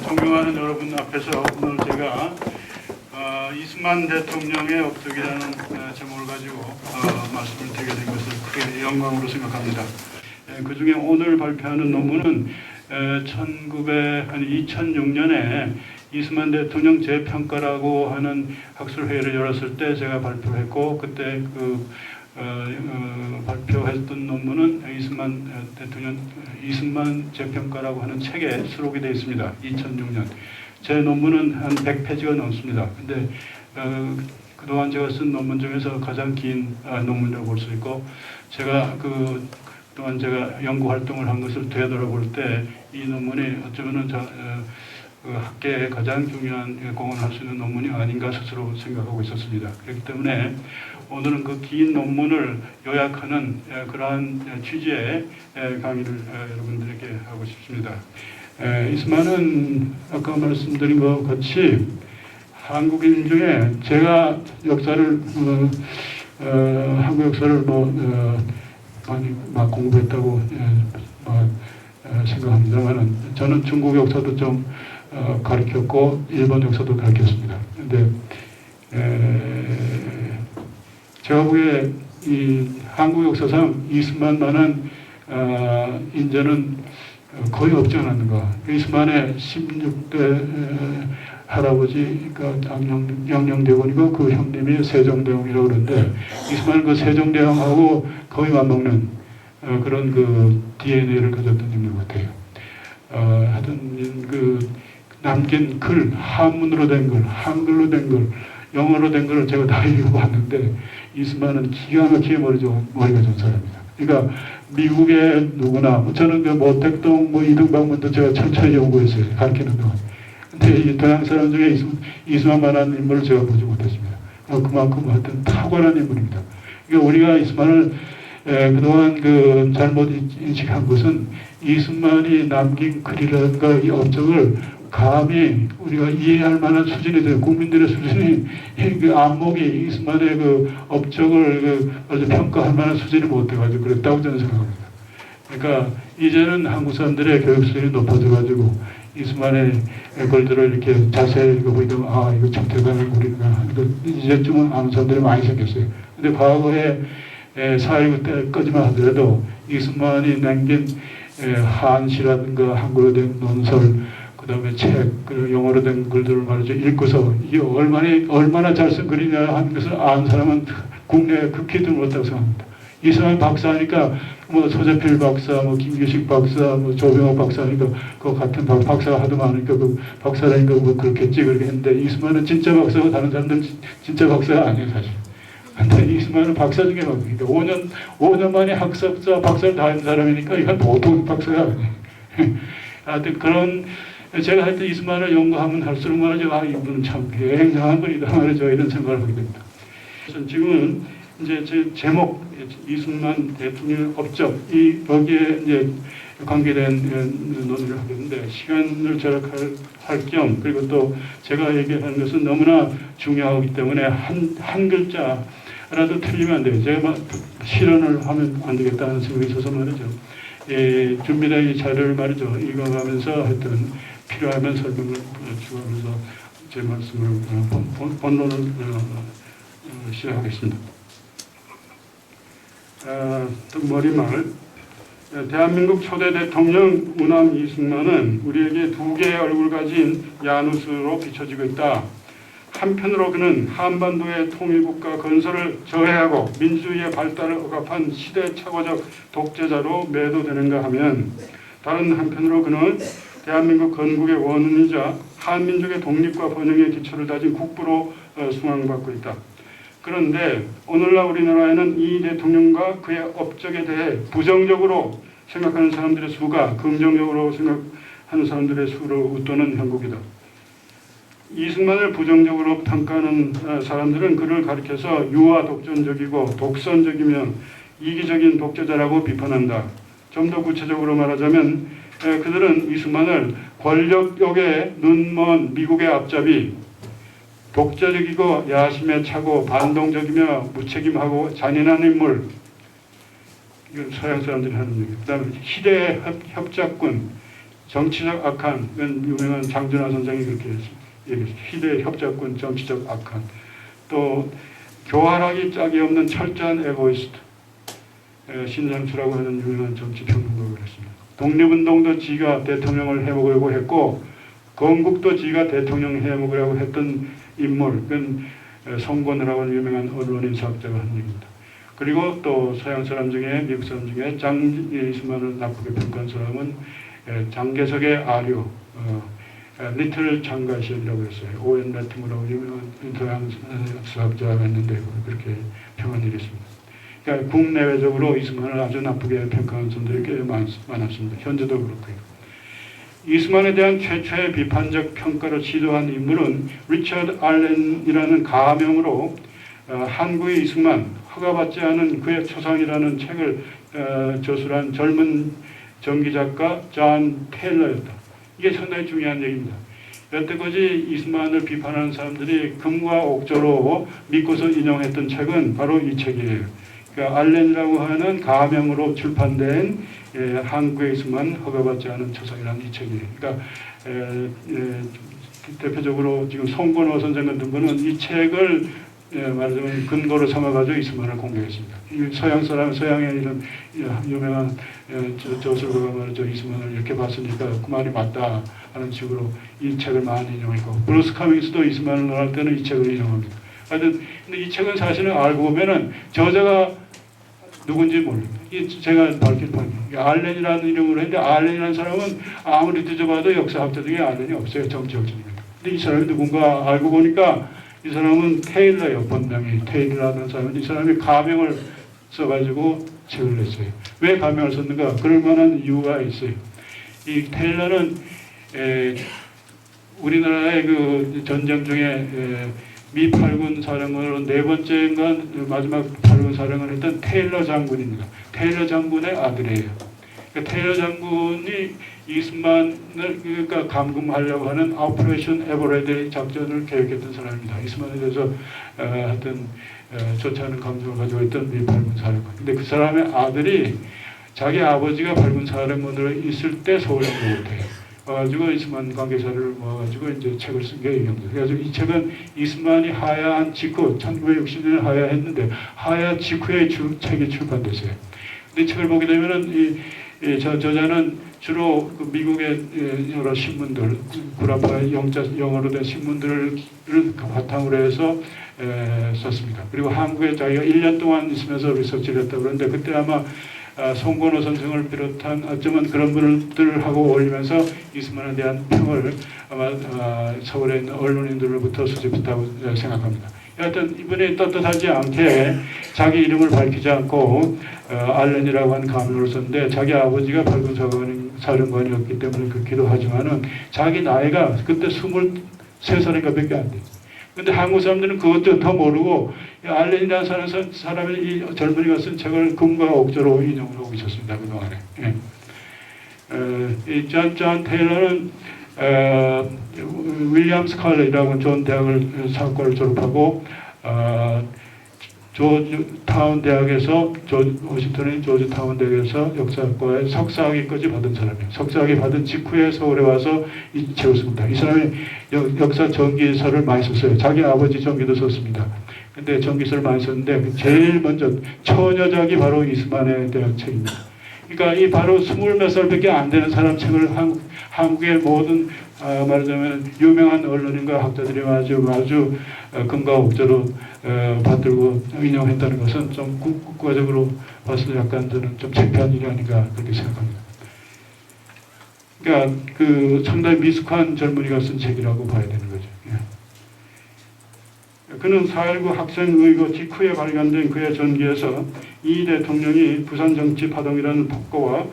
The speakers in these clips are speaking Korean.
존경하는 여러분 앞에서 오늘 제가 이승만 대통령의 업적이라는 제목을 가지고 말씀을 드리게 된 것을 크게 영광으로 생각합니다. 그 중에 오늘 발표하는 논문은 2006년에 이승만 대통령 재평가라고 하는 학술회의를 열었을 때 제가 발표했고, 그때 발표했던 논문은 이승만 대통령 이승만 재평가라고 하는 책에 수록이 되어 있습니다. 2006년. 제 논문은 한 100페이지가 넘습니다. 근데 그동안 제가 쓴 논문 중에서 가장 긴 논문이라고 볼 수 있고, 제가 그동안 제가 연구 활동을 한 것을 되돌아볼 때 이 논문이 어쩌면은 학계에 가장 중요한 공헌할 수 있는 논문이 아닌가 스스로 생각하고 있었습니다. 그렇기 때문에 오늘은 그 긴 논문을 요약하는 그러한 취지의 강의를 여러분들에게 하고 싶습니다. 이승만은 아까 말씀드린 것 같이 한국인 중에 제가 역사를 한국 역사를 많이 공부했다고 생각합니다만은 저는 중국 역사도 좀 가르쳤고 일본 역사도 가르쳤습니다. 근데 제가 보기에 이 한국 역사상 이승만만한 인재는 거의 없지 않았는가. 이승만의 16대 할아버지가 양녕대원이고 그 형님이 세종대왕이라고 그러는데, 이승만은 그 세종대왕하고 거의 맞먹는 그런 그 DNA를 가졌던 인물 같아요. 하여튼 남긴 글, 한문으로 된 글, 한글로 된 글, 영어로 된 글을 제가 다 읽어봤는데 이승만은 기가 막히게 머리가 좋은 사람입니다. 그러니까 미국의 누구나, 저는 모택동 이등박문도 제가 천천히 연구했어요. 가르치는 동안. 근데 이 동양 사람 중에 이승만만한 인물을 제가 보지 못했습니다. 그만큼 하여튼 탁월한 인물입니다. 그러니까 우리가 이승만을 그동안 잘못 인식한 것은 이승만이 남긴 글이라든가 이 업적을 감히 우리가 이해할 만한 수준이 돼요. 국민들의 수준이 안목이 이승만의 업적을 평가할 만한 수준이 못 돼가지고 그랬다고 저는 생각합니다. 그러니까 이제는 한국 사람들의 교육 수준이 높아져가지고 이승만의 글들을 이렇게 자세히 읽어보니까 이거 참 대단한 글이구나. 이제쯤은 아는 사람들이 많이 생겼어요. 근데 과거에 4.19 때까지만 하더라도 이승만이 남긴 한시라든가 한글로 된 논설, 그 다음에 책, 그리고 영어로 된 글들을 말이죠. 읽고서 이게 얼마나 잘 쓴 글이냐 하는 것을 아는 사람은 국내에 극히 드물었다고 생각합니다. 이승만 박사하니까 서재필 박사, 김규식 박사, 조병옥 박사니까 그 같은 박사가 하도 많으니까 그 박사라니까 그렇겠지 그렇게 했는데, 이승만은 진짜 박사고 다른 사람들은 진짜 박사가 아니에요, 사실. 근데 이승만은 박사 중에 박사니까 5년 만에 박사를 다 한 사람이니까 이건 보통 박사가 아니에요. 하여튼 제가 하여튼 이승만을 연구하면 할수록 말이죠. 이분은 참 굉장한 분이다 말이죠. 이런 생각을 하게 됩니다. 그래서 지금은 이제 제 제목, 이승만 대통령 업적, 여기에 이제 관계된 논의를 하겠는데, 시간을 절약할 겸, 그리고 또 제가 얘기하는 것은 너무나 중요하기 때문에 한 글자라도 틀리면 안 돼요. 제가 실언을 하면 안 되겠다는 생각이 있어서 말이죠. 준비된 이 자료를 말이죠. 읽어가면서 하여튼 필요하면 설명을 추가하면서 제 말씀을 본론을 시작하겠습니다. 머리말. 대한민국 초대 대통령 우남 이승만은 우리에게 두 개의 얼굴 가진 야누스로 비춰지고 있다. 한편으로 그는 한반도의 통일국가 건설을 저해하고 민주주의의 발달을 억압한 시대착오적 독재자로 매도되는가 하면, 다른 한편으로 그는 대한민국 건국의 원인이자 한민족의 독립과 번영의 기초를 다진 국부로 숭앙받고 있다. 그런데 오늘날 우리나라에는 이 대통령과 그의 업적에 대해 부정적으로 생각하는 사람들의 수가 긍정적으로 생각하는 사람들의 수로 웃도는 형국이다. 이승만을 부정적으로 평가하는 사람들은 그를 가리켜서 유아 독전적이고 독선적이며 이기적인 독재자라고 비판한다. 좀 더 구체적으로 말하자면 그들은 이승만을 권력욕에 눈먼 미국의 앞잡이, 독재적이고 야심에 차고 반동적이며 무책임하고 잔인한 인물, 이건 서양 사람들이 하는 얘기예요. 그 다음에 시대의 협작군, 정치적 악한은 유명한 장준하 선생이 그렇게 얘기했어요. 희대의 협작군 정치적 악한. 또 교활하기 짝이 없는 철저한 에고이스트. 신상추라고 하는 유명한 정치평론가가 그랬습니다. 독립운동도 지가 대통령을 해먹으려고 했고 건국도 지가 대통령 해먹으려고 했던 인물. 그건 송건우라고 하는 유명한 언론인 사학자가 한 얘기입니다. 그리고 또 서양 사람 중에 미국 사람 중에 이스만을 나쁘게 평가한 사람은 장개석의 아류, 리틀 장가시이라고 했어요. 오웬 레티머라고 유명한 서양 수학자가 있는데 그렇게 평한 일이 있습니다. 그러니까 국내외적으로 이스만을 아주 나쁘게 평가한 사람들이 꽤 많았습니다. 현재도 그렇고요. 이스만에 대한 최초의 비판적 평가를 시도한 인물은 리처드 알렌이라는 가명으로 한국의 이스만, 허가받지 않은 그의 초상이라는 책을 저술한 젊은 전기작가 존 테일러였다. 이게 상당히 중요한 얘기입니다. 여태까지 이스만을 비판하는 사람들이 금과 옥조로 믿고서 인용했던 책은 바로 이 책이에요. 그러니까 알렌이라고 하는 가명으로 출판된 한국의 이스만 허가받지 않은 초상이라는 이 책이에요. 그러니까 대표적으로 지금 송건호 선생 같은 분은 이 책을 말하자면 근거로 삼아가지고 이스만을 공격했습니다. 서양 사람, 서양의 이런 유명한 저술가가 말이죠. 이스만을 이렇게 봤으니까 그 말이 맞다 하는 식으로 이 책을 많이 인용했고, 브루스 카밍스도 이스만을 논할 때는 이 책을 인용합니다. 하여튼 근데 이 책은 사실은 알고 보면은 저자가 누군지 모릅니다. 제가 밝힐 판이에요. 알렌이라는 이름으로 했는데 알렌이라는 사람은 아무리 뒤져봐도 역사학자 중에 알렌이 없어요. 정치학자입니다. 근데 이 사람이 누군가 알고 보니까 이 사람은 테일러예요. 본명이 테일러라는 사람은 이 사람이 가명을 써가지고 책을 냈어요. 왜 가명을 썼는가? 그럴 만한 이유가 있어요. 이 테일러는 우리나라의 그 전쟁 중에 미 8군 사령관으로 네 번째인가 마지막 8군 사령관을 했던 테일러 장군입니다. 테일러 장군의 아들이에요. 그러니까 테일러 장군이 이스만을 그러니까 감금하려고 하는 오퍼레이션 에버레드 작전을 계획했던 사람입니다. 이스만에 대해서 하여튼 좋지 않은 감정을 가지고 있던 미 8군 사령관. 근데 그 사람의 아들이 자기 아버지가 8군 사령관으로 있을 때 서울에 못해요. 와가지고 이스만 관계자를 모아가지고 이제 책을 쓴 게 이겁니다. 그래서 이 책은 이스만이 하야한 직후 1960년에 하야했는데 하야 직후에 책이 출판됐어요. 근데 이 책을 보게 되면은 저자는 주로 그 미국의 여러 신문들, 구라파 영어로 된 신문들을 바탕으로 해서 썼습니다. 그리고 한국에 자기가 1년 동안 있으면서 리서치를 했다고 그러는데 그때 아마 송건호 선생을 비롯한 어쩌면 그런 분들을 하고 어울리면서 이스만에 대한 평을 아마 서울에 있는 언론인들로부터 수집했다고 생각합니다. 여하튼 이분이 떳떳하지 않게 자기 이름을 밝히지 않고 알렌이라고 하는 가명을 썼는데 자기 아버지가 발군 사령관이었기 때문에 그렇기도 하지만은 자기 나이가 그때 23살인가 밖에 안 돼요. 근데 한국 사람들은 그것도 더 모르고 알렌이라는 사람이 이 젊은이가 쓴 책을 금과 옥조로 인용을 하고 있었습니다. 그동안에. 이 존 테일러는 윌리엄스 칼리라고 존 대학을 사학과를 졸업하고 조지타운 대학에서 워싱턴의 조지타운 대학에서 역사학과에 석사학위까지 받은 사람이에요. 석사학위 받은 직후에 서울에 와서 이 책을 씁니다. 이 사람이 역사 전기서를 많이 썼어요. 자기 아버지 전기도 썼습니다. 근데 전기서를 많이 썼는데 제일 먼저 처녀작이 바로 이스만에 대한 책입니다. 그러니까 이 바로 20몇 살밖에 안 되는 사람 책을 한국의 모든 말하자면 유명한 언론인과 학자들이 아주 금과 옥조로 받들고 인용했다는 것은 좀 국가적으로 봤을 때 약간 저는 좀 창피한 일이 아닌가 그렇게 생각합니다. 그러니까 그 상당히 미숙한 젊은이가 쓴 책이라고 봐야 되는 거죠. 그는 4.19 학생의거 직후에 발간된 그의 전기에서 이 대통령이 부산정치파동이라는 폭거와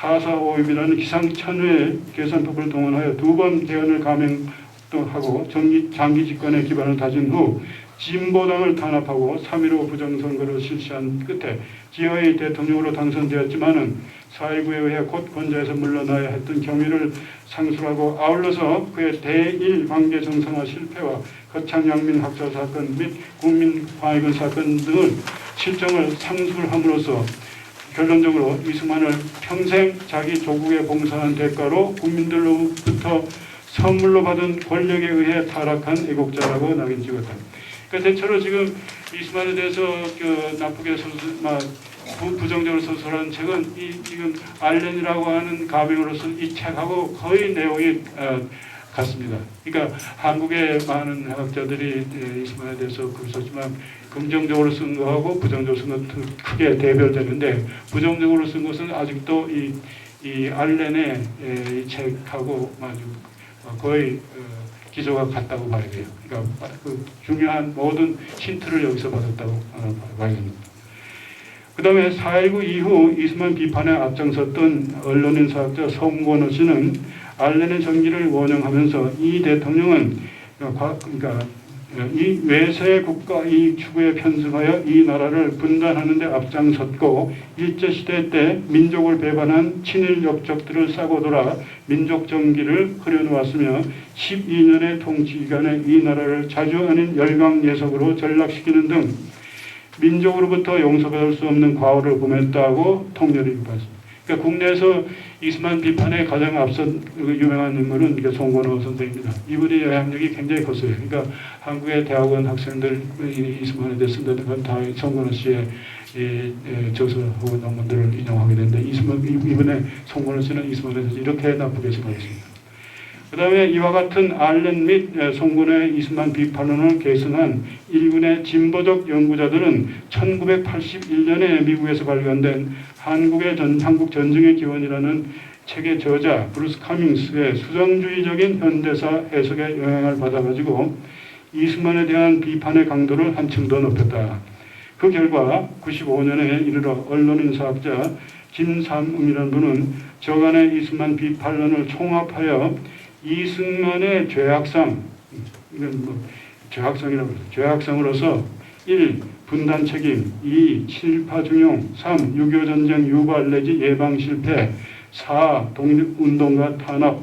4.4.5임이라는 기상천외의 계산법을 동원하여 2번 개헌을 감행하고 장기 집권의 기반을 다진 후 진보당을 탄압하고 3.15 부정선거를 실시한 끝에 지하의 대통령으로 당선되었지만은 4.19에 의해 곧 권좌에서 물러나야 했던 경위를 상술하고 아울러서 그의 대일 관계 정상화 실패와 거창양민 학살 사건 및 국민광해군 사건 등을 실정을 상술함으로써 결론적으로 이승만을 평생 자기 조국에 봉사한 대가로 국민들로부터 선물로 받은 권력에 의해 타락한 애국자라고 낙인 찍었다. 그러니까 대체로 지금 이승만에 대해서 나쁘게 부정적으로 서술한 책은 지금 알렌이라고 하는 가명으로서 이 책하고 거의 내용이 같습니다. 그러니까 한국의 많은 학자들이 이승만에 대해서 글 썼지만 긍정적으로 쓴 거하고 부정적으로 쓴 것도 크게 대별되는데, 부정적으로 쓴 것은 아직도 이 알렌의 이 책하고 아주 거의 기조가 같다고 봐야 돼요. 그러니까 그 중요한 모든 힌트를 여기서 받았다고 봐야 됩니다. 그 다음에 4.19 이후 이승만 비판에 앞장섰던 언론인사학자 송건호 씨는 알렌의 정기를 원형하면서 이 대통령은 그러니까 이 외세 국가 이익 추구에 편승하여 이 나라를 분단하는 데 앞장섰고, 일제시대 때 민족을 배반한 친일 역적들을 싸고 돌아 민족 정기를 흐려놓았으며 12년의 통치 기간에 이 나라를 자주 아닌 열강예석으로 전락시키는 등 민족으로부터 용서받을 수 없는 과오를 범했다고 통렬히 비판했습니다. 그러니까 국내에서 이승만 비판에 가장 앞선 유명한 인물은 송건호 선생입니다. 이분의 영향력이 굉장히 컸어요. 그러니까 한국의 대학원 학생들 이승만에 대해 쓴다는 건 다 송건호 씨의 저서 혹은 논문들을 인용하게 되는데, 이번에 송건호 씨는 이승만에 대해서 이렇게 나쁘게 생각했습니다. 그 다음에 이와 같은 알렌 및 송건호의 이승만 비판론을 계승한 일군의 진보적 연구자들은 1981년에 미국에서 발간된 한국 전쟁의 기원이라는 책의 저자 브루스 카밍스의 수정주의적인 현대사 해석에 영향을 받아가지고 이승만에 대한 비판의 강도를 한층 더 높였다. 그 결과 95년에 이르러 언론인사학자 김삼웅이라는 분은 저간의 이승만 비판론을 총합하여 이승만의 죄악상, 이건 죄악상이라고 해요. 죄악상으로서 1. 분단 책임, 2. 친일파 중용, 3. 6.25 전쟁 유발 내지 예방 실패, 4. 독립운동가 탄압,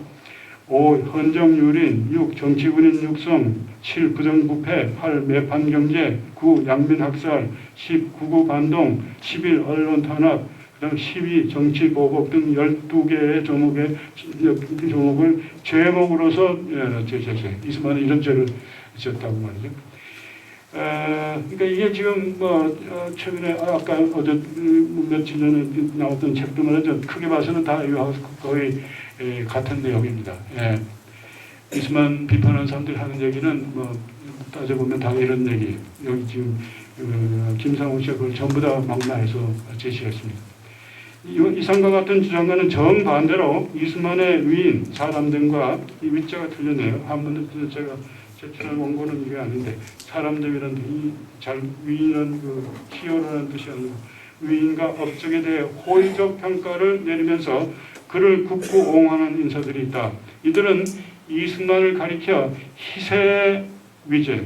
5. 헌정 유린, 6. 정치군인 육성, 7. 부정부패, 8. 매판 경제, 9. 양민 학살, 10. 구구 반동, 11. 언론 탄압, 그다음 12. 정치 보복 등 12개의 조목을 죄목으로서 제시했어요. 이승만은 이런 죄를 지었다고 말이죠. 그러니까 이게 지금 최근에 아까 어제 며칠 전에 나왔던 책도 말이죠. 크게 봐서는 다 거의 같은 내용입니다. 이승만 비판하는 사람들이 하는 얘기는 따져보면 다 이런 얘기. 여기 지금 김상훈 씨가 그걸 전부 다 망라해서 제시했습니다. 이상과 같은 주장과는 정반대로 이승만의 위인 사람 등과 이 위자가 틀렸네요. 한번도 제가 제출한 원고는 이게 아닌데, 사람들이라는 위인은 히어로라는 뜻이 아니고 위인과 업적에 대해 호의적 평가를 내리면서 그를 굽고 옹호하는 인사들이 있다. 이들은 이승만을 가리켜 희세 위제,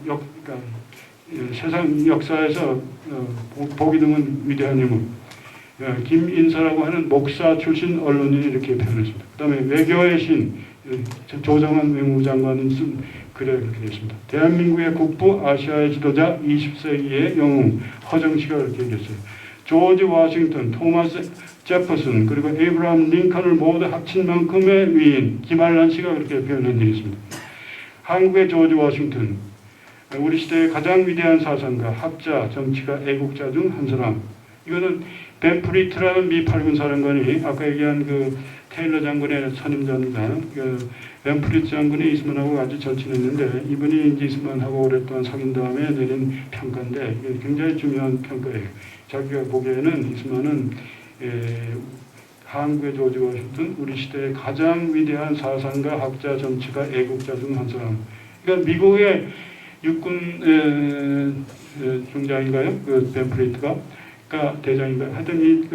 그러니까 세상 역사에서 보기 드문 위대한 인물, 김인사라고 하는 목사 출신 언론인이 이렇게 표현했습니다. 그 다음에 외교의 신 조정환 외무장관은 쓴 글에 그렇게 되었습니다. 대한민국의 국부 아시아의 지도자 20세기의 영웅 허정씨가 그렇게 얘기했어요. 조지 워싱턴, 토마스 제퍼슨, 그리고 에이브라함 링컨을 모두 합친 만큼의 위인 김한란 씨가 그렇게 표현한 일이 있습니다. 한국의 조지 워싱턴, 우리 시대의 가장 위대한 사상가, 학자, 정치가, 애국자 중 한 사람. 이거는 벤프리트라는 미 팔군 사령관이 아까 얘기한 테일러 장군의 선임자입니다. 벤프리트 장군이 이승만하고 아주 절친했는데, 이분이 이제 이승만하고 오랫동안 사귄 다음에 내린 평가인데 이게 굉장히 중요한 평가예요. 자기가 보기에는 이승만은 한국의 조지 워싱턴, 우리 시대의 가장 위대한 사상가, 학자, 정치가, 애국자 중 한 사람. 그러니까 미국의 육군 중장인가요? 벤프리트가 대장인가요? 하여튼 이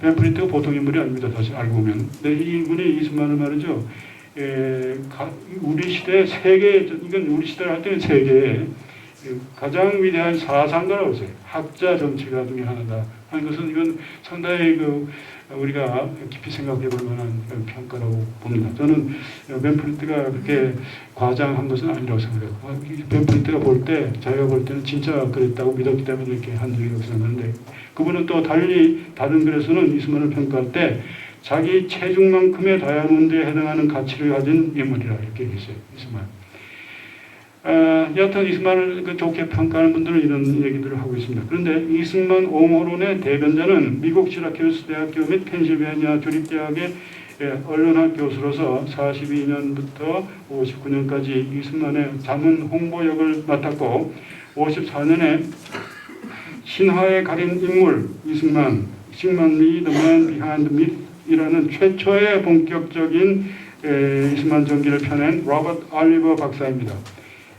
벤프리트가 보통 인물이 아닙니다. 다시 알고 보면. 근데 이분이 이승만을 말이죠. 우리 시대 이건 우리 시대를 할 때는 세계의 가장 위대한 사상가라고 했어요. 학자, 정치가 중에 하나다 하는 것은 이건 상당히 우리가 깊이 생각해 볼 만한 평가라고 봅니다. 저는 벤프리트가 그렇게 과장한 것은 아니라고 생각해요. 벤프리트가 자기가 볼 때는 진짜 그랬다고 믿었기 때문에 이렇게 한 적이 없었는데, 그분은 또 달리 다른 글에서는 이스만을 평가할 때 자기 체중만큼의 다이아몬드에 해당하는 가치를 가진 인물이라 이렇게 얘기했어요. 이스만. 여하튼 이스만을 좋게 평가하는 분들은 이런 얘기들을 하고 있습니다. 그런데 이스만 옹호론의 대변자는 미국 시라큐스 대학교 및 펜실베니아 주립대학의 언론학 교수로서 42년부터 59년까지 이스만의 자문 홍보역을 맡았고 54년에 신화에 가린 인물 이스만 리 The Man Behind the Myth이라는 최초의 본격적인 이스만 전기를 펴낸 로버트 올리버 박사입니다.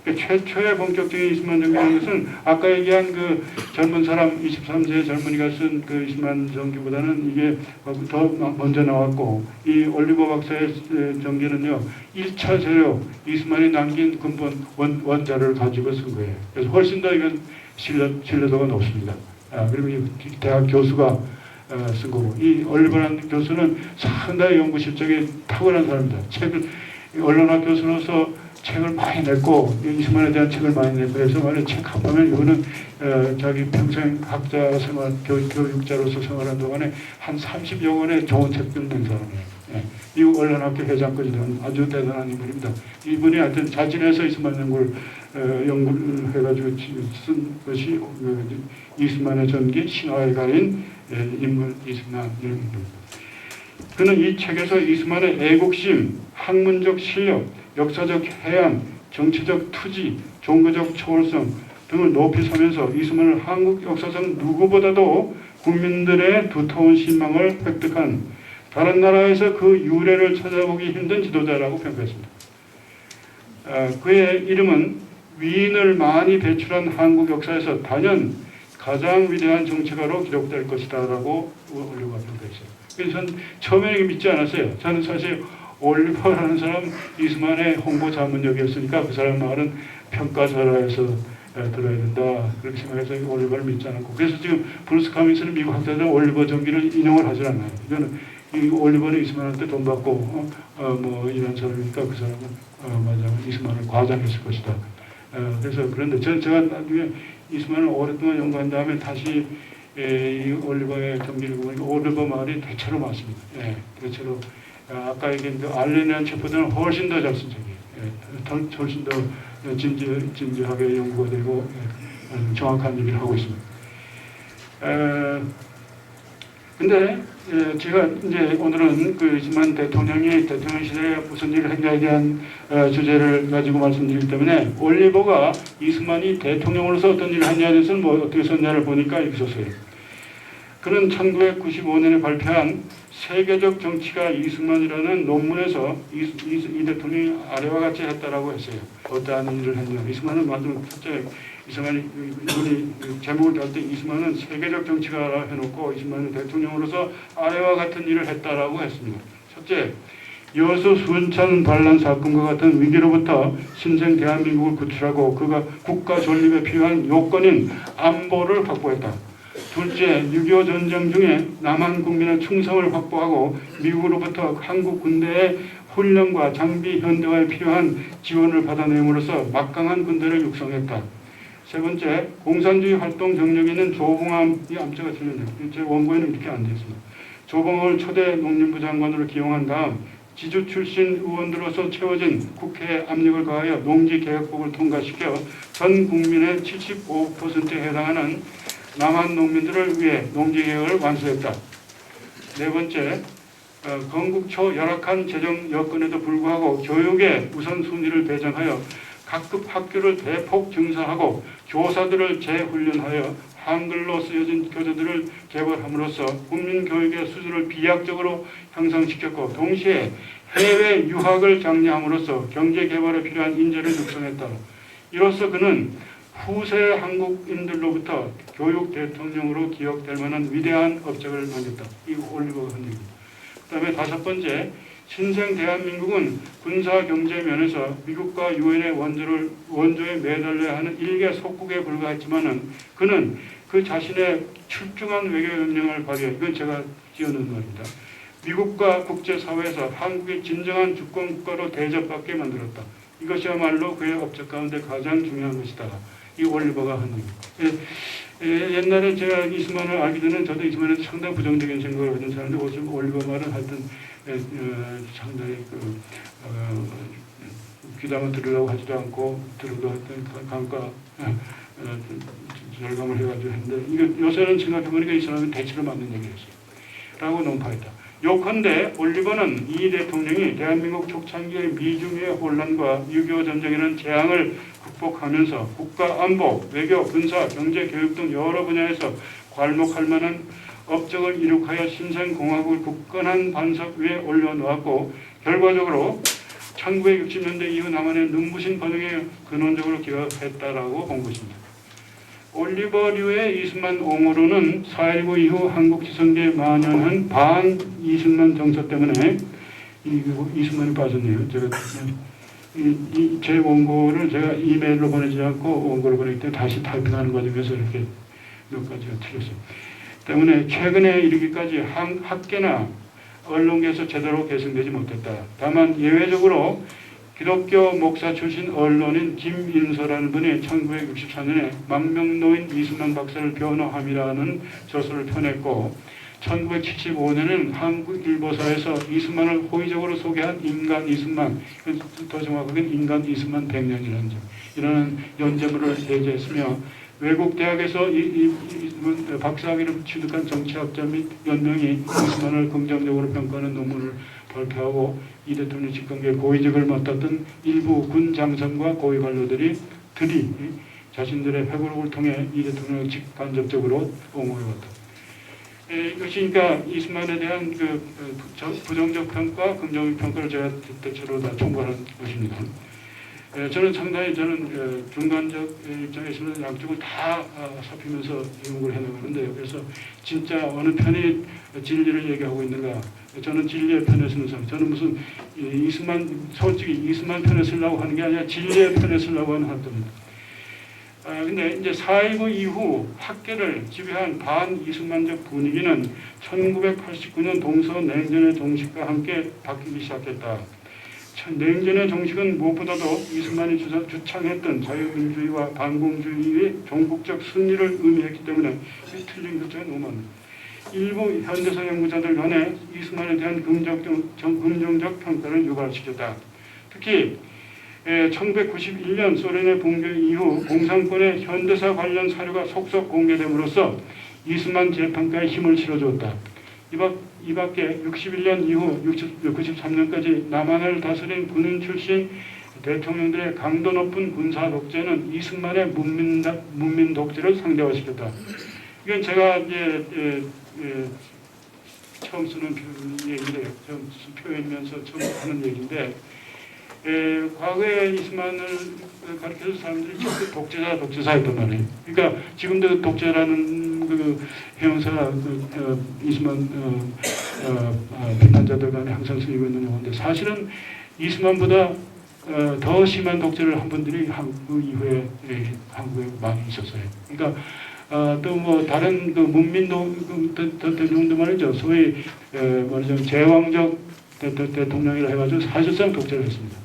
최초의 본격적인 이스만 전기라는 것은 아까 얘기한 그 젊은 사람 23세 젊은이가 쓴 그 이스만 전기보다는 이게 더 먼저 나왔고 이 올리버 박사의 전기는요 1차 재료 이스만이 남긴 근본 원자를 가지고 쓴 거예요. 그래서 훨씬 더 이건 신뢰도가 높습니다. 그리고 이 대학 교수가 쓴 거고 이 올리버라는 교수는 상당히 연구 실적이 탁월한 사람입니다. 언론학 교수로서 책을 많이 냈고 이스만에 대한 책을 많이 냈고 그래서 말해 책 한 권은 이거는 자기 평생 학자 생활 교육자로서 생활한 동안에 한 30여 권의 좋은 책들 낸 사람이에요. 미국 언론학교 회장까지 된 아주 대단한 인물입니다. 이분이 하여튼 자진해서 이스만 연구를 해가지고 쓴 것이 이스만의 전기 신화에 가린 인물 이스만입니다. 그는 이 책에서 이스만의 애국심, 학문적 실력, 역사적 해안, 정치적 투지, 종교적 초월성 등을 높이 서면서 이스만을 한국 역사상 누구보다도 국민들의 두터운 신망을 획득한 다른 나라에서 그 유래를 찾아보기 힘든 지도자라고 평가했습니다. 그의 이름은 위인을 많이 배출한 한국 역사에서 단연 가장 위대한 정치가로 기록될 것이다 라고 올리버가 평가했어요. 그래서 저는 처음에는 믿지 않았어요. 저는 사실 올리버라는 사람 이스만의 홍보 자문역이었으니까 그 사람 말은 평가자라해서 들어야 된다 그렇게 생각해서 올리버를 믿지 않았고 그래서 지금 브루스 카밍스는 미국 학자들 올리버 전기를 인용을 하지 않아요. 이거는 이 올리버는 이스만한테 돈 받고 뭐 이런 사람이니까 그 사람은 맞아 이스만을 과장했을 것이다. 그래서 그런데 제가 나중에 이스만을 오랫동안 연구한 다음에 다시 이 올리버의 전기를 보니까 올리버 말이 대체로 맞습니다. 대체로 아까 얘기한 그 알렌이라는 책보다는 훨씬 더 잘 쓴 책이에요. 훨씬 더 진지하게 연구가 되고 정확한 얘기를 하고 있습니다. 근데 제가 이제 오늘은 그 이스만 대통령이 대통령 시절에 무슨 일을 했냐에 대한 주제를 가지고 말씀드리기 때문에 올리버가 이스만이 대통령으로서 어떤 일을 했냐에 대해서는 뭐 어떻게 썼냐를 보니까 이렇게 썼어요. 그는 1995년에 발표한 세계적 정치가 이스만이라는 논문에서 이 대통령이 아래와 같이 했다라고 했어요. 어떠한 일을 했냐. 이스만은 완전 첫째 이스만이 이분이 제목을 달 때 이스만은 세계적 정치가라 해놓고 이스만은 대통령으로서 아래와 같은 일을 했다라고 했습니다. 첫째, 여수 순천 반란 사건과 같은 위기로부터 신생 대한민국을 구출하고 그가 국가 존립에 필요한 요건인 안보를 확보했다. 둘째, 6.25 전쟁 중에 남한 국민의 충성을 확보하고 미국으로부터 한국 군대의 훈련과 장비 현대화에 필요한 지원을 받아내므로써 막강한 군대를 육성했다. 세 번째, 공산주의 활동 경력이 있는 조봉암, 이 암자가 틀렸네요. 제 원고에는 이렇게 안 되어 있습니다. 조봉암을 초대 농림부 장관으로 기용한 다음 지주 출신 의원들로서 채워진 국회의 압력을 가하여 농지개혁법을 통과시켜 전 국민의 75%에 해당하는 남한 농민들을 위해 농지개혁을 완수했다. 네 번째, 건국 초 열악한 재정 여건에도 불구하고 교육의 우선순위를 배정하여 각급 학교를 대폭 증설하고 교사들을 재훈련하여 한글로 쓰여진 교재들을 개발함으로써 국민교육의 수준을 비약적으로 향상시켰고 동시에 해외 유학을 장려함으로써 경제개발에 필요한 인재를 육성했다. 이로써 그는 후세 한국인들로부터 교육 대통령으로 기억될 만한 위대한 업적을 남겼다. 이 올리버가 한 얘기입니다. 그 다음에 다섯 번째, 신생 대한민국은 군사 경제 면에서 미국과 유엔의 원조에 매달려야 하는 일개 속국에 불과했지만은 그는 그 자신의 출중한 외교 역량을 발휘해 이건 제가 지어놓은 말입니다. 미국과 국제사회에서 한국이 진정한 주권국가로 대접받게 만들었다. 이것이야말로 그의 업적 가운데 가장 중요한 것이다. 이 올리버가 한 얘기입니다. 옛날에 제가 이스만을 알기 전에 저도 이스만에 상당히 부정적인 생각을 가진 사람인데 요즘 올리버 말은 하여튼 상당히 귀담아 들으려고 하지도 않고 들어도 하여튼 감가 절감을 해가지고 했는데 이거 요새는 생각해보니까 이 사람은 대체로 맞는 얘기였어요. 라고 논파했다. 요컨대 올리버는 이 대통령이 대한민국 초창기의 미중의 혼란과 6.25 전쟁이라는 재앙을 극복하면서 국가 안보, 외교, 군사, 경제, 교육 등 여러 분야에서 괄목할 만한 업적을 이룩하여 신생공화국을 굳건한 반석 위에 올려놓았고 결과적으로 1960년대 이후 남한의 눈부신 번영에 근원적으로 기여했다라고 본 것입니다. 올리버류의 이승만 옹호로는 4.19 이후 한국 지성계에 만연한 반 이승만 정서 때문에 이승만이 빠졌네요. 제가 제 원고를 제가 이메일로 보내지 않고 원고를 보내기 때문에 다시 타이핑하는 과정에서 이렇게 몇 가지가 틀렸어요. 때문에 최근에 이르기까지 학계나 언론계에서 제대로 계승되지 못했다. 다만 예외적으로 기독교 목사 출신 언론인 김인서라는 분이 1964년에 망명노인 이승만 박사를 변호함이라는 저서를 펴냈고 1975년에는 한국일보사에서 이승만을 호의적으로 소개한 인간 이승만, 더 정확하게는 인간 이승만 100년이라는 점, 이라는 연재물을 게재했으며 외국 대학에서 박사학위를 취득한 정치학자 및 연명이 이승만을 긍정적으로 평가하는 논문을 발표하고 이 대통령 집권기에 고위직을 맡았던 일부 군 장성과 고위 관료들이 자신들의 회고록을 통해 이 대통령을 직간접적으로 옹호해왔다. 이것이 그러니까 이승만에 대한 부정적 평가, 긍정적 평가를 제가 대체로 다 총괄한 것입니다. 저는 상당히 중간적 입장에서는 양쪽을 다 살피면서 연구를 해나가는데요. 그래서 진짜 어느 편이 진리를 얘기하고 있는가? 저는 진리의 편에 서는 사람. 저는 무슨 솔직히 이승만 편에 쓰려고 하는 게 아니라 진리의 편에 쓰려고 하는 활동입니다. 근데 이제 4.19 이후 학계를 지배한 반이승만적 분위기는 1989년 동서냉전의 종식과 함께 바뀌기 시작했다. 냉전의 종식은 무엇보다도 이승만이 주창했던 자유민주주의와 반공주의의 종국적 승리를 의미했기 때문에 틀린 글자가 너무 많아요. 일부 현대사 연구자들 간에 이승만에 대한 긍정적 평가를 유발시켰다. 특히 1991년 소련의 붕괴 이후 공산권의 현대사 관련 사료가 속속 공개됨으로써 이승만 재평가에 힘을 실어주었다. 이 밖에 61년 이후 93년까지 남한을 다스린 군인 출신 대통령들의 강도 높은 군사 독재는 이승만의 문민 독재를 상대화시켰다. 이건 제가 이제 처음 쓰는 얘기인데, 처음 표현이면서 처음 하는 얘기인데, 과거에 이승만을 가르쳐준 사람들이 전부 독재자였단 말이에요. 그러니까 지금도 독재라는 형용사 이승만 비판자들 간에 항상 쓰이고 있는 용어인데 사실은 이승만보다 더 심한 독재를 한 분들이 그 이후에 한국에 많이 있었어요. 그러니까 또 뭐 다른 문민대통령도 말이죠. 소위 말하자면 제왕적 대통령이라 해가지고 사실상 독재를 했습니다.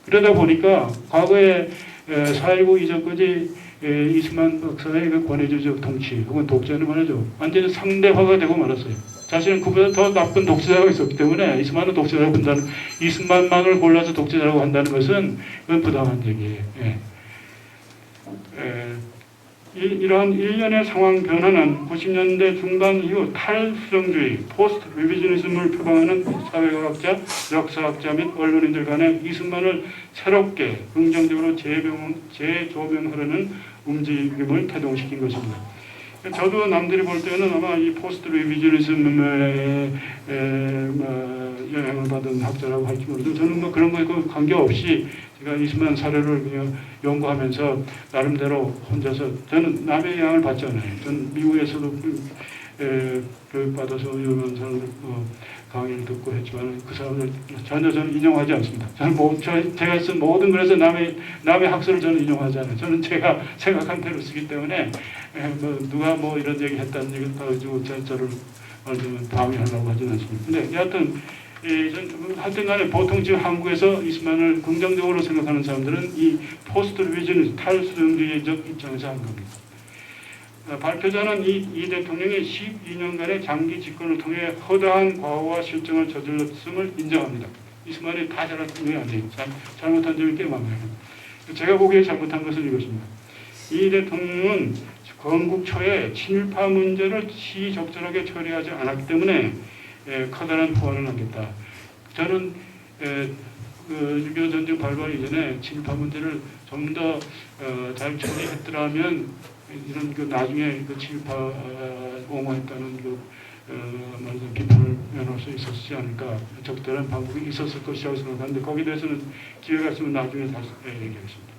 그러다 보니까 과거에 4.19 이전까지 이승만 박사의 그 권위주의적 통치 혹은 독재는 말이죠. 완전히 상대화가 되고 말았어요. 자신은 그보다 더 나쁜 독재자가 있었기 때문에 이승만은 독재자라고 본다는, 이승만만을 골라서 독재자라고 한다는 것은 그건 부당한 얘기예요. 이러한 일련의 상황 변화는 90년대 중반 이후 탈수정주의, 포스트 리비저니즘을 표방하는 사회과학자, 역사학자 및 언론인들 간에 이승만을 새롭게 긍정적으로 재조명하려는 움직임을 태동시킨 것입니다. 저도 남들이 볼 때는 아마 이 포스트 리비저니즘에 영향을 받은 학자라고 할지 모르지만 저는 뭐 그런 거에 관계없이 제가 이승만 사례를 연구하면서 나름대로 혼자서, 저는 남의 영향을 받지 않아요. 저는 미국에서도 교육받아서 유명한 사람들 강의를 듣고 했지만 그 사람들 전혀 저는 인용하지 않습니다. 저는 제가 쓴 모든 글에서 남의 학설을 저는 인용하지 않아요. 저는 제가 생각한 대로 쓰기 때문에 누가 뭐 이런 얘기 했다는 얘기를 가지고 저를 말하자면 방해하려고 하지는 않습니다. 근데 여하튼 하여튼 간에 보통 지금 한국에서 이승만을 긍정적으로 생각하는 사람들은 이 포스트 리비저니즘 탈수정주의적 입장에서 한 겁니다. 발표자는 이 대통령이 12년간의 장기 집권을 통해 허다한 과오와 실정을 저질렀음을 인정합니다. 이스만이 다 잘못한 게 아니에요. 잘못한 점이 꽤 많아요. 제가 보기에 잘못한 것은 이것입니다. 이 대통령은 건국 초에 친일파 문제를 시적절하게 처리하지 않았기 때문에 커다란 후원을 남겼다. 저는 6.25 전쟁 발발 이전에 친일파 문제를 좀 더 잘 처리했더라면 이런 나중에 친일파 옹호했다는 말하자면 비판을 면할 수 있었지 않을까, 적절한 방법이 있었을 것이라고 생각하는데 거기에 대해서는 기회가 있으면 나중에 다시 얘기하겠습니다.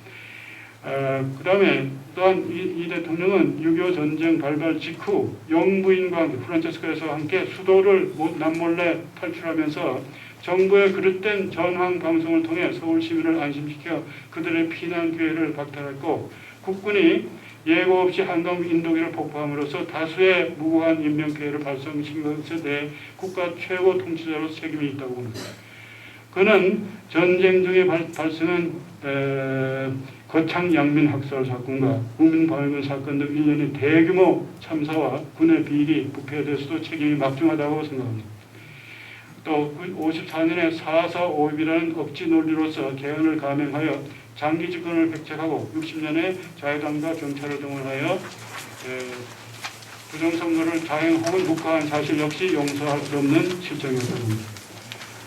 그 다음에 또한 이 대통령은 6.25 전쟁 발발 직후 영부인과 함께 프란체스코에서 함께 수도를 남몰래 탈출하면서 정부의 그릇된 전황 방송을 통해 서울 시민을 안심시켜 그들의 피난 기회를 박탈했고, 국군이 예고 없이 한강 인도기를 폭파함으로써 다수의 무고한 인명 피해를 발생시킨 것에 대해 국가 최고 통치자로서 책임이 있다고 봅니다. 그는 전쟁 중에 발생한 거창 양민 학살 사건과 국민방위군 사건 등 일련의 대규모 참사와 군의 비리, 부패에 대해서도 책임이 막중하다고 생각합니다. 또 54년에 4.4.5입이라는 억지 논리로서 개헌을 감행하여 장기 집권을 획책하고 60년에 자유당과 경찰을 동원하여 부정선거를 자행 혹은 묵과한 사실 역시 용서할 수 없는 실정이었다고 합니다.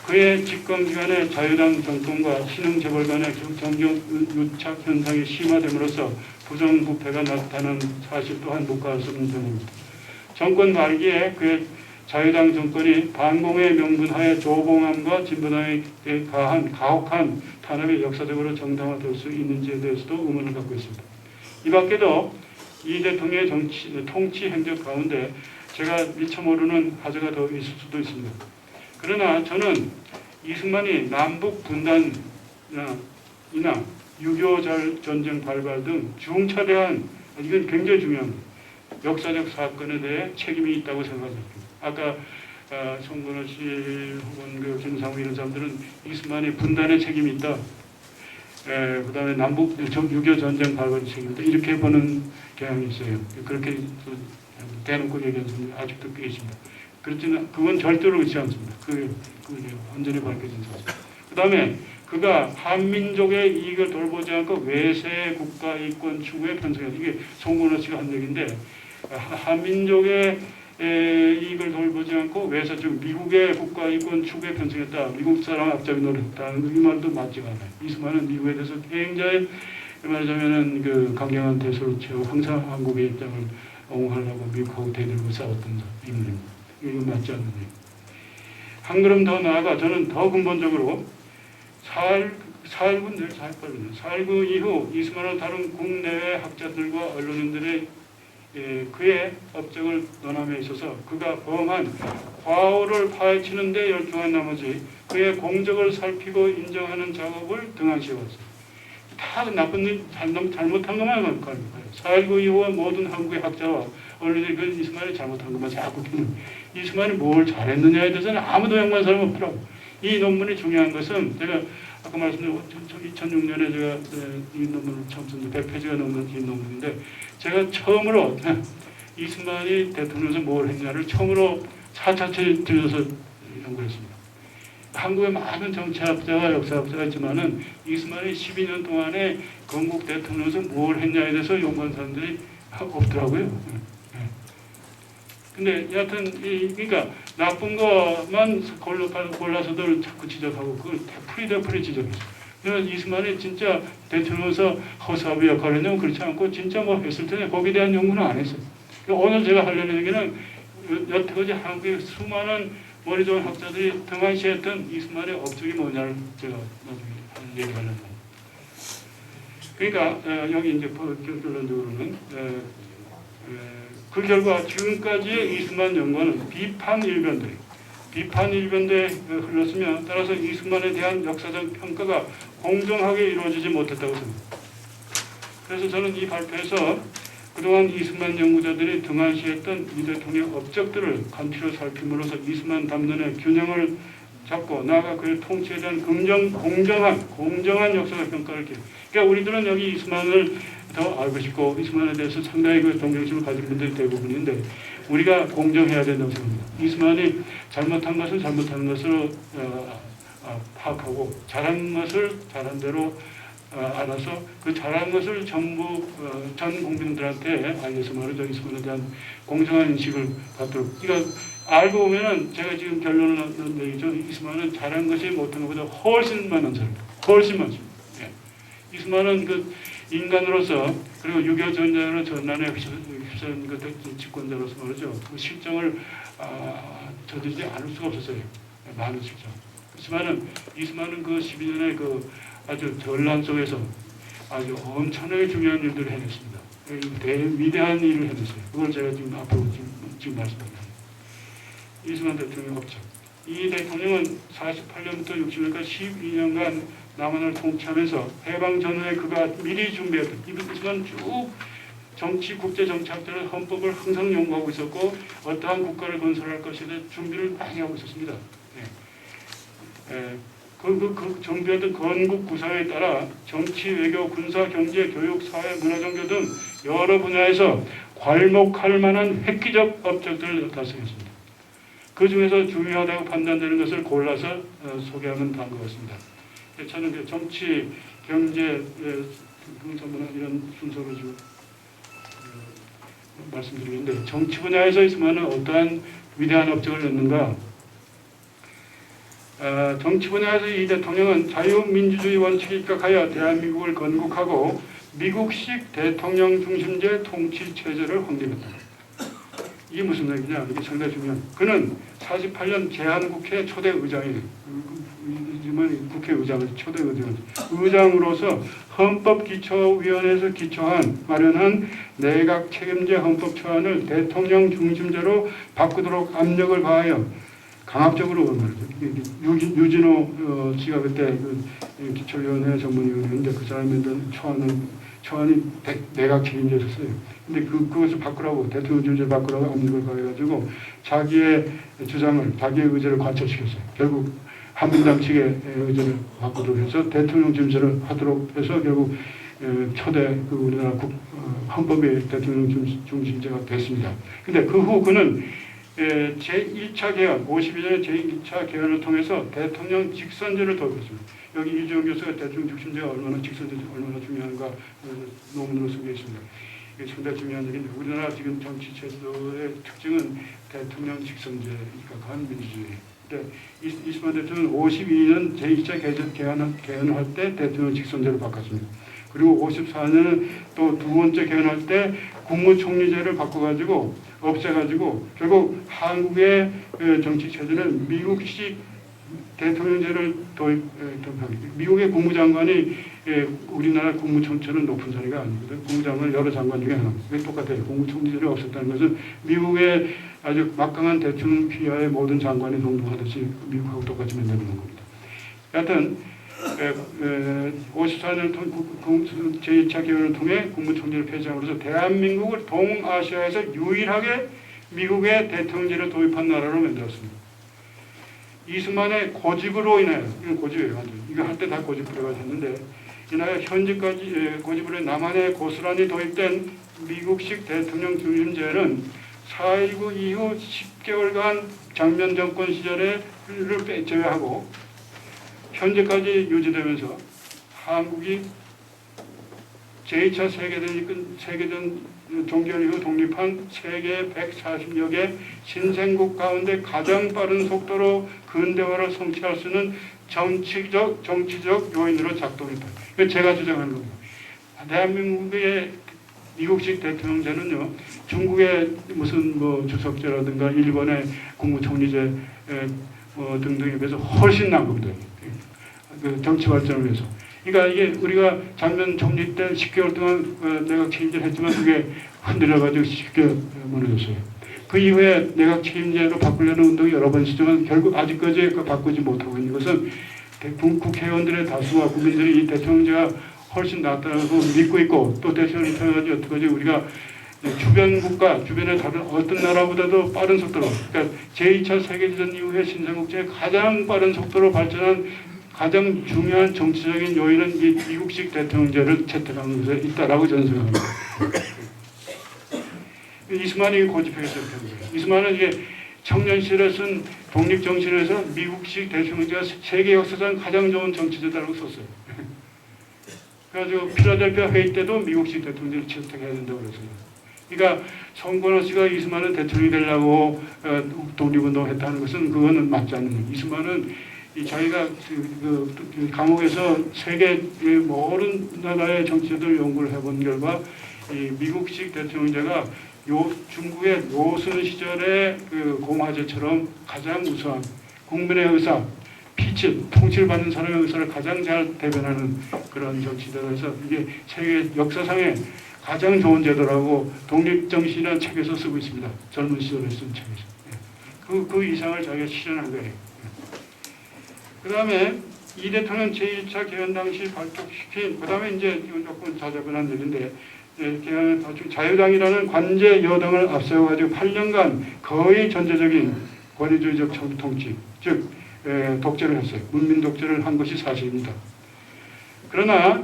그의 집권기간에 자유당 정권과 신흥재벌 간의 정경 유착 현상이 심화됨으로써 부정부패가 나타난 사실 또한 묵과할 수 없는 점입니다. 정권 말기에 그의 자유당 정권이 반공의 명분하에 조봉암과 진보당에 가한 가혹한 탄압이 역사적으로 정당화될 수 있는지에 대해서도 의문을 갖고 있습니다. 이 밖에도 이 대통령의 통치 행적 가운데 제가 미처 모르는 화제가 더 있을 수도 있습니다. 그러나 저는 이승만이 남북 분단이나 6.25 전쟁 발발 등 중차대한, 이건 굉장히 중요한 역사적 사건에 대해 책임이 있다고 생각합니다. 아까 송근호 씨 혹은 김상우 이런 사람들은 이스만이 분단의 책임이 있다. 그 다음에 남북 6.25 전쟁 발발의 책임이 있다. 이렇게 보는 경향이 있어요. 그렇게 대놓고 얘기하는 사람이 아직도 꽤 있습니다. 그렇지는 그건 절대로 그렇지 않습니다. 그게 완전히 밝혀진 사실. 그 다음에 그가 한민족의 이익을 돌보지 않고 외세 국가 이권 추구에 편성했다. 이게 송근호 씨가 한 얘기인데, 한민족의 이익을 돌보지 않고 외세 즉 미국의 국가 이권 추구에 편성했다. 미국 사람 앞잡이 노릇했다는 이 말도 맞지가 않아요. 이스만은 미국에 대해서 굉장히 말하자면은 강경한 대수를 채우고 항상 한국의 입장을 옹호하려고 미국하고 대들고 싸웠던 인물입니다. 이건 맞지 않는 얘기. 한 걸음 더 나아가 저는 더 근본적으로 4.19 이후 이스만을 다룬 국내외 학자들과 언론인들의 그의 업적을 논함에 있어서 그가 범한 과오를 파헤치는 데 열중한 나머지 그의 공적을 살피고 인정하는 작업을 등한시해왔어요. 다 나쁜 일, 잘못한 것만 할 거예요. 4.19 이후와 모든 한국의 학자와 언론인들이 그 이스만이 잘못한 것만 자꾸 보는, 이스만이 뭘 잘했느냐에 대해서는 아무도 연구한 사람이 없더라고. 이 논문이 중요한 것은 제가 아까 말씀드린 2006년에 제가 이 논문을 처음 썼는데 100페이지가 넘는 긴 논문인데, 제가 처음으로 이스만이 대통령에서 뭘 했냐를 처음으로 4차체 들려서 연구했습니다. 한국에 많은 정치학자와 역사학자가 있지만은 이스만이 12년 동안에 건국 대통령에서 뭘 했냐에 대해서 연구한 사람들이 없더라고요. 근데 여하튼 그러니까 나쁜 것만 골라서들 자꾸 지적하고 그걸 되풀이 지적했어요. 그래서 이스만이 진짜 대통령에서 허수아비 역할을 했냐면 그렇지 않고 진짜 뭐 했을 텐데 거기에 대한 연구는 안 했어요. 오늘 제가 하려는 얘기는 여태까지 한국의 수많은 머리 좋은 학자들이 등한시했던 이스만의 업적이 뭐냐를 제가 나중에 얘기하려는 겁니다. 그러니까 여기 이제 결론적으로는 그 결과 지금까지의 이스만 연구는 비판 일변도에 흘렀으며, 따라서 이스만에 대한 역사적 평가가 공정하게 이루어지지 못했다고 생각합니다. 그래서 저는 이 발표에서 그동안 이스만 연구자들이 등한시했던 이 대통령의 업적들을 간추려 살핌으로써 이스만 담론의 균형을 잡고 나아가 그의 통치에 대한 공정한 역사적 평가를 게. 그러니까 우리들은 여기 이스만을 더 알고 싶고 이스만에 대해서 상당히 그 동정심을 가지는 분들이 대부분인데 우리가 공정해야 된다고 생각합니다. 이스만이 잘못한 것은 잘못하는 것으로 파악하고 잘한 것을 잘한 대로 알아서 그 잘한 것을 전부 전 국민들한테 알려서 말이죠. 이스만에 대한 공정한 인식을 갖도록. 그러니까 알고 보면은 제가 지금 결론을 넣는 얘기죠. 이스만은 잘한 것이 못한 것보다 훨씬 많은 사람, 훨씬 많습니다. 예. 이스만은 그 인간으로서 그리고 6.25 전쟁으로 전난에 휩싸인 그 집권자로서 말이죠. 그 실정을 저지르지 않을 수가 없었어요. 많은 실정. 그렇지만은 이스만은 그 12년의 그 아주 전란 속에서 아주 엄청나게 중요한 일들을 해냈습니다. 위대한 일을 해냈어요. 그걸 제가 지금 앞으로 지금 말씀드립니다. 이스만 대통령 업적. 이 대통령은 48년부터 60년까지 12년간 남한을 통치하면서 해방 전후에 그가 미리 준비했던 이스만 쭉 정치, 국제 정치학자는 헌법을 항상 연구하고 있었고 어떠한 국가를 건설할 것에 대해 준비를 많이 하고 있었습니다. 그 정비하던 건국 구사에 따라 정치, 외교, 군사, 경제, 교육, 사회, 문화종교 등 여러 분야에서 괄목할 만한 획기적 업적들을 달성했습니다. 그 중에서 중요하다고 판단되는 것을 골라서 소개하면 다음과 같습니다. 저는 정치, 경제, 문화 이런 순서로 지금 말씀드리는데 정치 분야에서 있으면 어떠한 위대한 업적을 냈는가? 정치 분야에서 이 대통령은 자유민주주의 원칙에 입각하여 대한민국을 건국하고 미국식 대통령 중심제 통치 체제를 확립했다. 이게 무슨 얘기냐? 이게 상당히 중요한. 그는 48년 제한국회 초대 의장이에요. 국회의장을 초대 의장으로서 헌법기초위원회에서 마련한 내각 책임제 헌법 초안을 대통령 중심제로 바꾸도록 압력을 가하여 강압적으로 말이죠. 유진호 씨가 그때 그 기초위원회 전문위원회인데 그 사람이 만든 초안이 내각 책임제였어요. 근데 그것을 바꾸라고 대통령 중심제를 바꾸라고 압력을 가해가지고 자기의 주장을 자기의 의제를 관철시켰어요. 결국 한민당 측의 의제를 바꾸도록 해서 대통령 중심제를 하도록 해서 결국 초대 그 우리나라 헌법의 대통령 중심제가 됐습니다. 근데 그 후 그는 제1차 개헌, 52년의 제1차 개헌을 통해서 대통령 직선제를 도입했습니다. 여기 이주영 교수가 대통령 중심제가 얼마나 중요한가 논문으로 소개했습니다. 이게 상당히 중요한 얘기인데 우리나라 지금 정치 제도의 특징은 대통령 직선제니까 간민주주의. 이스만 대통령은 52년 제2차 개헌을 할 때 대통령 직선제로 바꿨습니다. 그리고 54년은 또 두 번째 개헌할 때 국무총리제를 바꿔가지고 없애가지고 결국 한국의 정치 체제는 미국식 대통령제를 도입합니다. 미국의 국무장관이 우리나라 국무총리는 높은 자리가 아니거든. 국무장관은 여러 장관 중에 하나. 왜 똑같아요? 국무총리제를 없앴다는 것은 미국의 아주 막강한 대통령 피하의 모든 장관이 동등하듯이 미국하고 똑같이 만드는 겁니다. 여하튼 54년 제2차 개헌을 통해 국무총리를 폐지함으로써 대한민국을 동아시아에서 유일하게 미국의 대통령제를 도입한 나라로 만들었습니다. 이스만의 고집으로 인하여, 이건 고집이에요. 완전. 이거 할 때 다 고집으로 했는데 인하여 현재까지 고집으로 남한에 고스란히 도입된 미국식 대통령 중심제는 4.19 이후 10개월간 장면 정권 시절을 제외하고 현재까지 유지되면서 한국이 제2차 세계대전 종결 이후 독립한 세계 140여 개 신생국 가운데 가장 빠른 속도로 근대화를 성취할 수 있는 정치적 요인으로 작동했다. 이거 제가 주장하는 겁니다. 대한민국의 미국식 대통령제는요, 중국의 무슨 주석제라든가 일본의 국무총리제 등등에 비해서 훨씬 난 겁니다. 그 정치 발전을 위해서. 그러니까 이게 우리가 작년 총리 때 10개월 동안 내각 책임제를 했지만 그게 흔들려가지고 쉽게 무너졌어요. 그 이후에 내각 책임제로 바꾸려는 운동이 여러 번 있었지만 결국 아직까지 바꾸지 못하고 있는 것은 국회의원들의 다수와 국민들이 이 대통령제가 훨씬 낫다고 믿고 있고 또 대통령이 태어나지 어떡하지 우리가 주변 국가, 주변의 다른 어떤 나라보다도 빠른 속도로, 그러니까 제2차 세계대전 이후에 신생국제의 가장 빠른 속도로 발전한 가장 중요한 정치적인 요인은 이 미국식 대통령제를 채택한 것에 있다라고 저는 생각합니다. 이스만이 고집하게 시작한 거예요. 이스만은 이게 청년 시절에 쓴 독립정신에서 미국식 대통령제가 세계 역사상 가장 좋은 정치제다라고 썼어요. 그래가지고 필라델피아 회의 때도 미국식 대통령제를 채택해야 된다고 그랬어요. 그러니까 송건호 씨가 이스만은 대통령이 되려고 독립운동했다는 것은 그거는 맞지 않는 거예요. 이스만은 자기가 감옥에서 세계의 모든 나라의 정치제도를 연구를 해본 결과 이 미국식 대통령제가 중국의 노선 시절의 그 공화제처럼 가장 우수한 국민의 의사, 피치, 통치를 받는 사람의 의사를 가장 잘 대변하는 그런 정치제도에서 이게 세계 역사상의 가장 좋은 제도라고 독립정신이라는 책에서 쓰고 있습니다. 젊은 시절에 쓴 책에서. 그 이상을 자기가 실현한 거예요. 그 다음에 이 대통령 제1차 개헌 당시 발족시킨, 그 다음에 이제 이건 조금 자세분한 얘기인데, 자유당이라는 관제 여당을 앞세워가지고 8년간 거의 전제적인 권위주의적 통치, 즉 독재를 했어요. 문민 독재를 한 것이 사실입니다. 그러나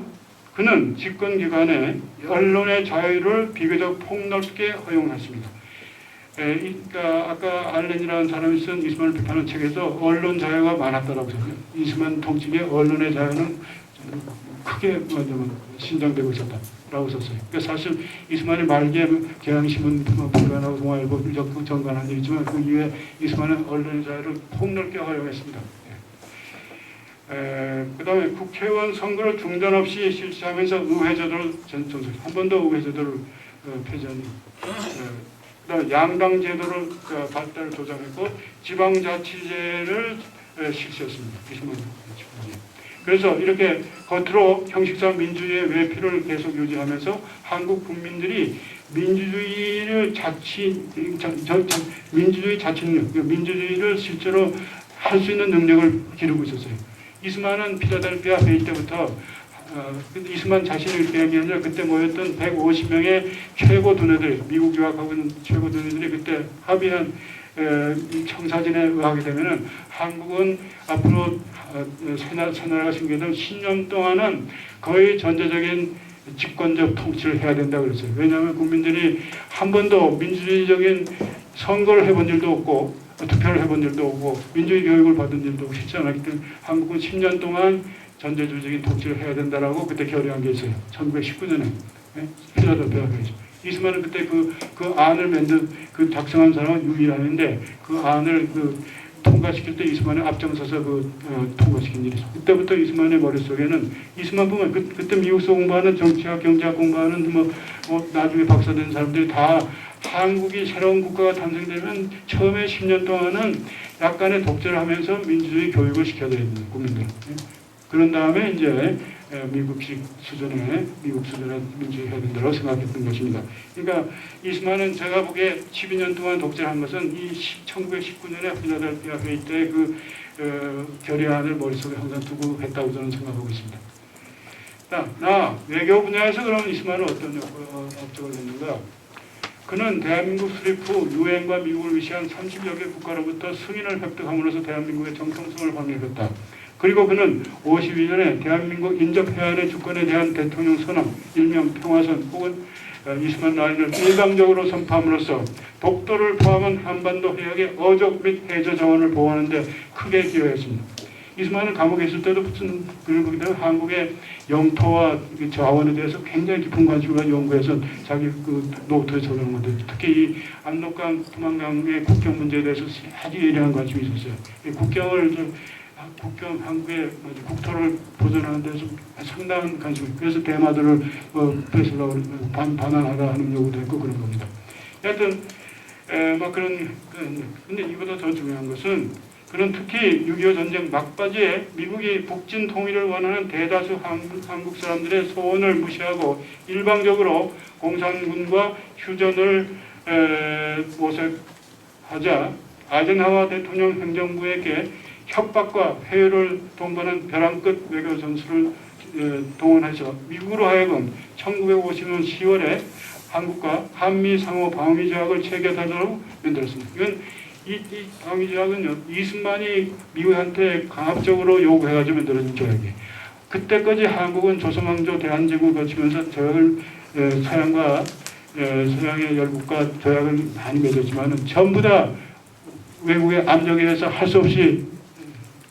그는 집권기간에 언론의 자유를 비교적 폭넓게 허용했습니다. 그러니까 아까 알렌이라는 사람이 쓴 이스만을 비판하는 책에서 언론 자유가 많았다라고 했어요. 이스만 통치의 언론의 자유는 크게 신장되고 있었다라고 썼어요. 그러니까 사실 이스만이 말기에 경향신문, 불간하고 동아일보 정관한 얘기지만 그 이후에 이스만은 언론의 자유를 폭넓게 허용했습니다. 그 다음에 국회의원 선거를 중단 없이 실시하면서 의회제도를 전속, 한 번도 의회제도를 폐지한. 그다음에 양당 제도를 발달을 조장했고 지방자치제를 실시했습니다. 그래서 이렇게 겉으로 형식상 민주주의의 외피를 계속 유지하면서 한국 국민들이 민주주의 자치능력, 민주주의를 실제로 할 수 있는 능력을 기르고 있었어요. 이스만은 필라델피아 회의 때부터 이스만 자신이 이렇게 얘기하는데 그때 모였던 150명의 최고 두뇌들, 미국 유학하고 있는 최고 두뇌들이 그때 합의한 청사진에 의하게 되면은 한국은 앞으로 새나라가 생기던 10년 동안은 거의 전제적인 집권적 통치를 해야 된다고 그랬어요. 왜냐하면 국민들이 한 번도 민주주의적인 선거를 해본 일도 없고 투표를 해본 일도 없고 민주주의 교육을 받은 일도 없고 쉽지 않았기 때문에 한국은 10년 동안 전제주의적인 통치를 해야 된다라고 그때 결의한 게 있어요. 1919년에 필라델피아 회의죠. 이스만은 그때 그 안을 작성한 사람은 유일한인데 그 안을 통과시킬 때 이스만이 앞장서서 통과시킨 일이 있어요. 그때부터 이스만의 머릿속에는 이스만뿐만 그때 미국에서 공부하는 정치학, 경제학 공부하는 나중에 박사된 사람들이 다 한국이 새로운 국가가 탄생되면 처음에 10년 동안은 약간의 독재를 하면서 민주주의 교육을 시켜야 되는 국민들. 그런 다음에 이제 미국 수준의 민주주의 해야 된다고 생각했던 것입니다. 그러니까 이스만은 제가 보기에 12년 동안 독재를 한 것은 이 1919년에 필라델피아 회의 때 결의안을 머릿속에 항상 두고 했다고 저는 생각하고 있습니다. 나 외교 분야에서 그러면 이스만은 어떤 업적을 냈는가? 그는 대한민국 수립 후 유엔과 미국을 위시한 30여 개 국가로부터 승인을 획득함으로써 대한민국의 정통성을 확립했다. 그리고 그는 52년에 대한민국 인접해안의 주권에 대한 대통령 선언, 일명 평화선 혹은 이스만 라인을 일방적으로 선포함으로써 독도를 포함한 한반도 해역의 어족 및 해저 자원을 보호하는 데 크게 기여했습니다. 이스만은 감옥에 있을 때도 무슨 글을 보게 되면 한국의 영토와 자원에 대해서 굉장히 깊은 관심을 가지고 연구해서 자기 노트에 적어놓은 건데 특히 이 압록강, 두만강의 국경 문제에 대해서 아주 예리한 관심이 있었어요. 국경 한국의 국토를 보존하는 데서 상당한 관심이 그래서 대마도를 뺏으려고 반환하라 하는 요구도 했고 그런 겁니다. 하여튼 근데 이보다 더 중요한 것은 그는 특히 6.25 전쟁 막바지에 미국이 북진 통일을 원하는 대다수 한국 사람들의 소원을 무시하고 일방적으로 공산군과 휴전을 모색하자 아이젠하워 대통령 행정부에게 협박과 회유를 동반한 벼랑 끝 외교 전술을 동원해서 미국으로 하여금 1950년 10월에 한국과 한미 상호 방위 조약을 체결하도록 만들었습니다. 이건 이 방위 조약은요, 이승만이 미국한테 강압적으로 요구해가지고 만들어진 조약이에요. 그때까지 한국은 조선왕조 대한제국을 거치면서 조약을 서양과 서양의 열국과 조약을 많이 맺었지만은 전부 다 외국의 압력에 의해서 할 수 없이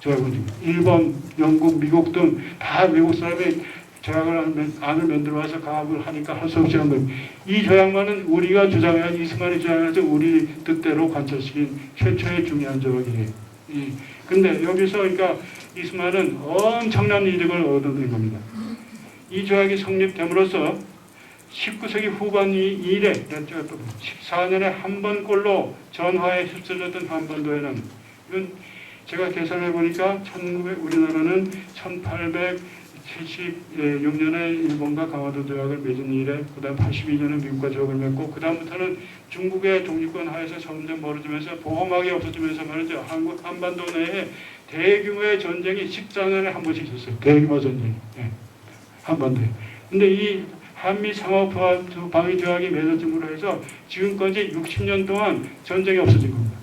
조약을 일본, 영국, 미국 등 다 외국 사람이 조약을 안을 만들어와서 가압을 하니까 할 수 없이 한 거예요. 이 조약만은 우리가 주장한 이승만이 주장해서 우리 뜻대로 관철시킨 최초의 중요한 조약이에요. 근데 여기서 그러니까 이승만은 엄청난 이득을 얻어낸 겁니다. 이 조약이 성립됨으로써 19세기 후반 이래 14년에 한 번꼴로 전화에 휩쓸렸던 한반도에는, 이건 제가 계산해 보니까 우리나라는 1876년에 일본과 강화도 조약을 맺은 이래, 그 다음 82년에 미국과 조약을 맺고, 그 다음부터는 중국의 독립권 하에서 점점 멀어지면서 보호막이 없어지면서 말이죠. 한반도 내에 대규모의 전쟁이 14년에 한 번씩 있었어요. 대규모 전쟁이. 한반도에. 근데 이 한미 상호 방위 조약이 맺어짐으로 해서 지금까지 60년 동안 전쟁이 없어진 겁니다.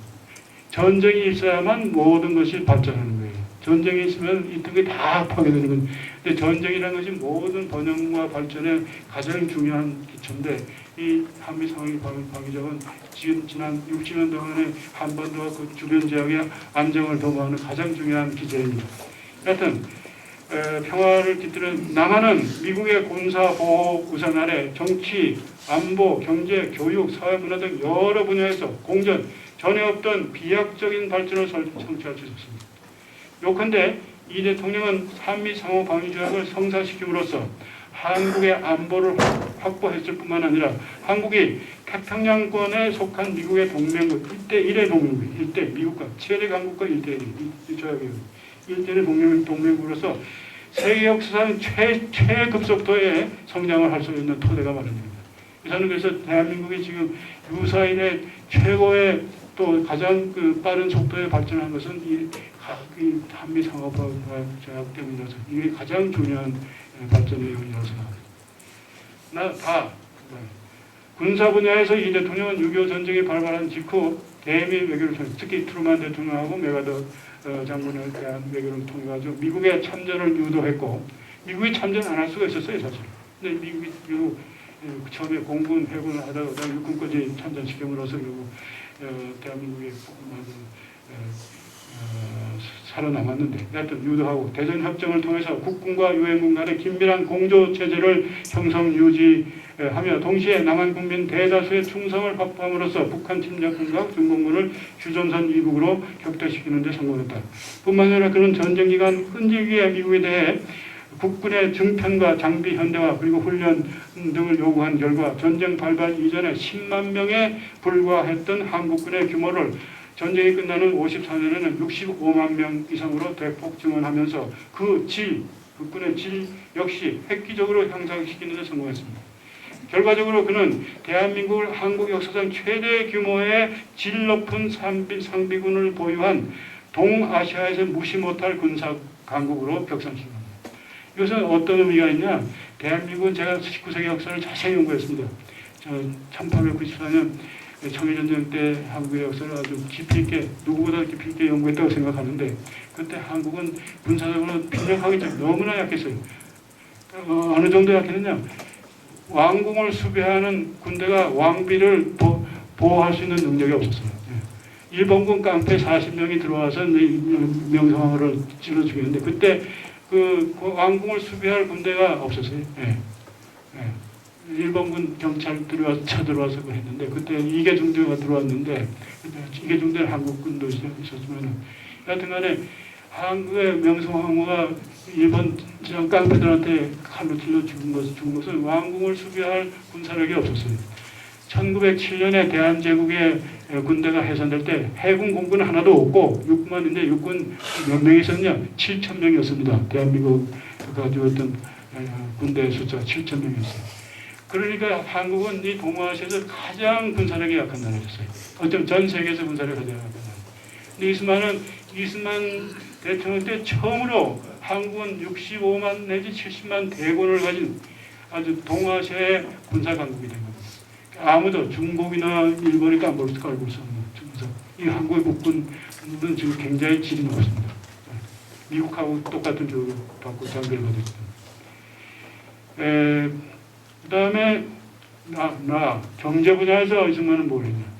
전쟁이 있어야만 모든 것이 발전하는 거예요. 전쟁이 있으면 이 등이 다 파괴되는 거예요. 근데 전쟁이라는 것이 모든 번영과 발전의 가장 중요한 기초인데, 이 한미 상호 방위 조약은 지난 60년 동안의 한반도와 그 주변 지역의 안정을 도모하는 가장 중요한 기제입니다. 하여튼 평화를 깃드는 남한은 미국의 군사 보호 우산 아래 정치, 안보, 경제, 교육, 사회 문화 등 여러 분야에서 공전, 전에 없던 비약적인 발전을 성취할 수 있었습니다. 요컨대 이 대통령은 한미 상호 방위 조약을 성사시킴으로써 한국의 안보를 확보했을 뿐만 아니라 한국이 태평양권에 속한 미국의 동맹국, 1대1의 동맹국, 1대 미국과 최대 강국과 1대1, 이 조약이에요. 1대1의 동맹국으로서 세계 역사상 최급속도의 성장을 할 수 있는 토대가 마련됩니다. 저는 그래서 대한민국이 지금 유사일의 최고의 또 가장 빠른 속도에 발전한 것은 이 한미 상호 방위 조약 때문이라서, 이게 가장 중요한 발전의 요인이라고 생각합니다. 군사 분야에서 이 대통령은 6.25 전쟁이 발발한 직후 대미 외교를 통해, 특히 트루만 대통령하고 메가더 장군에 대한 외교를 통해 가지고 미국의 참전을 유도했고, 미국이 참전 안 할 수가 있었어요, 사실. 근데 미국이 처음에 공군, 해군을 하다가 육군까지 참전시킴으로써 대한민국의 살아남았는데, 하여튼 유도하고 대전협정을 통해서 국군과 유엔군 간의 긴밀한 공조체제를 형성 유지하며 동시에 남한 국민 대다수의 충성을 확보함으로써 북한 침략군과 중공군을 휴전선 이북으로 격퇴시키는 데 성공했다. 뿐만 아니라 그는 전쟁 기간 끈질기게 미국에 대해 국군의 증편과 장비 현대화 그리고 훈련 등을 요구한 결과 전쟁 발발 이전에 10만 명에 불과했던 한국군의 규모를 전쟁이 끝나는 54년에는 65만 명 이상으로 대폭 증원하면서 국군의 질 역시 획기적으로 향상시키는 데 성공했습니다. 결과적으로 그는 대한민국을 한국 역사상 최대 규모의 질 높은 상비군을 보유한 동아시아에서 무시 못할 군사 강국으로 격상시킵니다. 이것은 어떤 의미가 있냐? 대한민국은 제가 19세기 역사를 자세히 연구했습니다. 1894년 청일전쟁 때 한국의 역사를 아주 깊이 있게, 누구보다 깊이 있게 연구했다고 생각하는데, 그때 한국은 군사적으로 빈약하기 때문에 너무나 약했어요. 어느 정도 약했느냐? 왕궁을 수비하는 군대가 왕비를 보호할 수 있는 능력이 없었어요. 일본군 깡패 40명이 들어와서 명성황후를 찔러 죽였는데, 그때 그 왕궁을 수비할 군대가 없었어요. 일본군 경찰 쳐들어와서 했는데, 그때 이계중대가 들어왔는데, 이계중대는 한국군도 있었지만, 여하튼간에 한국의 명성황후가 일본 깡패들한테 칼로 찔러 죽은 것은 왕궁을 수비할 군사력이 없었어요. 1907년에 대한제국의 군대가 해산될 때 해군 공군은 하나도 없고 육군만인데, 육군 몇 명이 있었냐? 7,000명이었습니다. 대한민국 가지고 있던 군대 숫자가 7,000명이었어요. 그러니까 한국은 이 동아시아에서 가장 군사력이 약한 나라였어요. 어쩌면 전 세계에서 군사력이 가장 약한 나라. 근데 이승만 대통령 때 처음으로 한국은 65만 내지 70만 대군을 가진 아주 동아시아의 군사 강국이 된 겁니다. 아무도 중국이나 일본이 까볼 수 없는 중에서 이 한국의 국군은 지금 굉장히 질이 높습니다. 미국하고 똑같은 교육을 받고 장비를 받고 있습니다. 그 다음에 경제 분야에서 이승만은 뭘 했냐.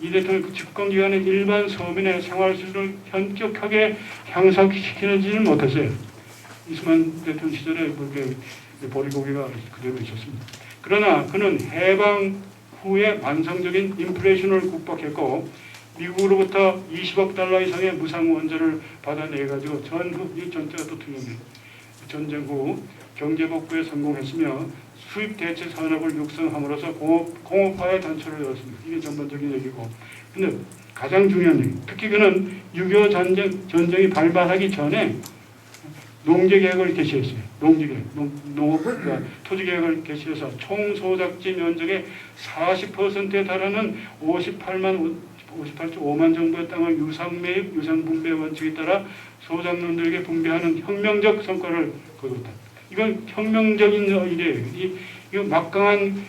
이 대통령 집권기간에 일반 서민의 생활 수준을 현격하게 향상시키지는 못했어요. 이승만 대통령 시절에 그렇게 보릿고개가 그대로 있었습니다. 그러나 그는 해방 후에 만성적인 인플레이션을 극복했고 미국으로부터 20억 달러 이상의 무상 원조를 받아내가지고 전후 이 전체가 또 틀렸네요. 전쟁 후 경제 복구에 성공했으며 수입 대체 산업을 육성함으로써 공업화의 단초를 열었습니다. 이게 전반적인 얘기고. 근데 가장 중요한 얘기, 특히 그는 6.25 전쟁이 발발하기 전에 농지개혁을 개시했어요. 농지개혁, 그러니까 토지개혁을 개시해서 총 소작지 면적의 40%에 달하는 58.5만 정도의 땅을 유상매입, 유상분배 원칙에 따라 소작농들에게 분배하는 혁명적 성과를 거뒀다. 이건 혁명적인 일이에요. 이 막강한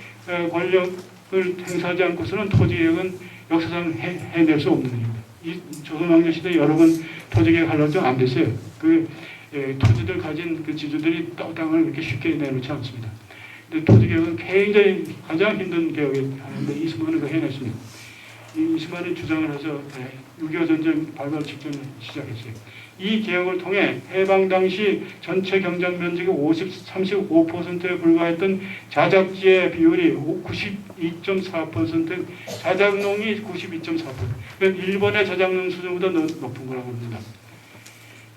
권력을 행사하지 않고서는 토지개혁은 역사상 해낼 수 없는 일입니다. 이 조선왕조 시대 여러 번 토지개혁 하려고 안 됐어요. 토지들 가진 그 지주들이 땅을 이렇게 쉽게 내놓지 않습니다. 근데 토지개혁은 굉장히 가장 힘든 개혁이 하는데 이승만은 그걸 해냈습니다. 이승만이 주장을 해서 6.25 전쟁 발발 직전에 시작했어요. 이 개혁을 통해 해방 당시 전체 경작 면적의 35%에 불과했던 자작지의 비율이 92.4%, 자작농이 92.4%. 그러니까 일본의 자작농 수준보다 높은 거라고 합니다.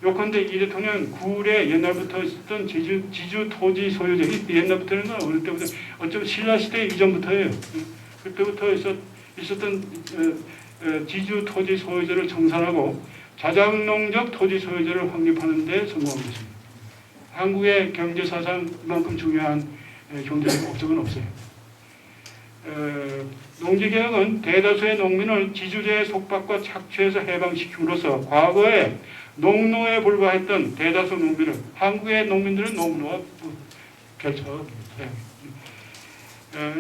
요컨대 이 대통령은 구례 옛날부터 있었던 지주 토지 소유자, 옛날부터는 어느 때부터, 어쩌면 신라시대 이전부터예요. 그때부터 있었던 지주 토지 소유자를 청산하고 자작농적 토지 소유자를 확립하는 데 성공했습니다. 한국의 경제사상 이만큼 중요한 경제적 업적은 없어요. 농지개혁은 대다수의 농민을 지주제의 속박과 착취해서 해방시킴으로써 과거에 농노에 불과했던 대다수 농민을, 한국의 농민들은 농노와 별처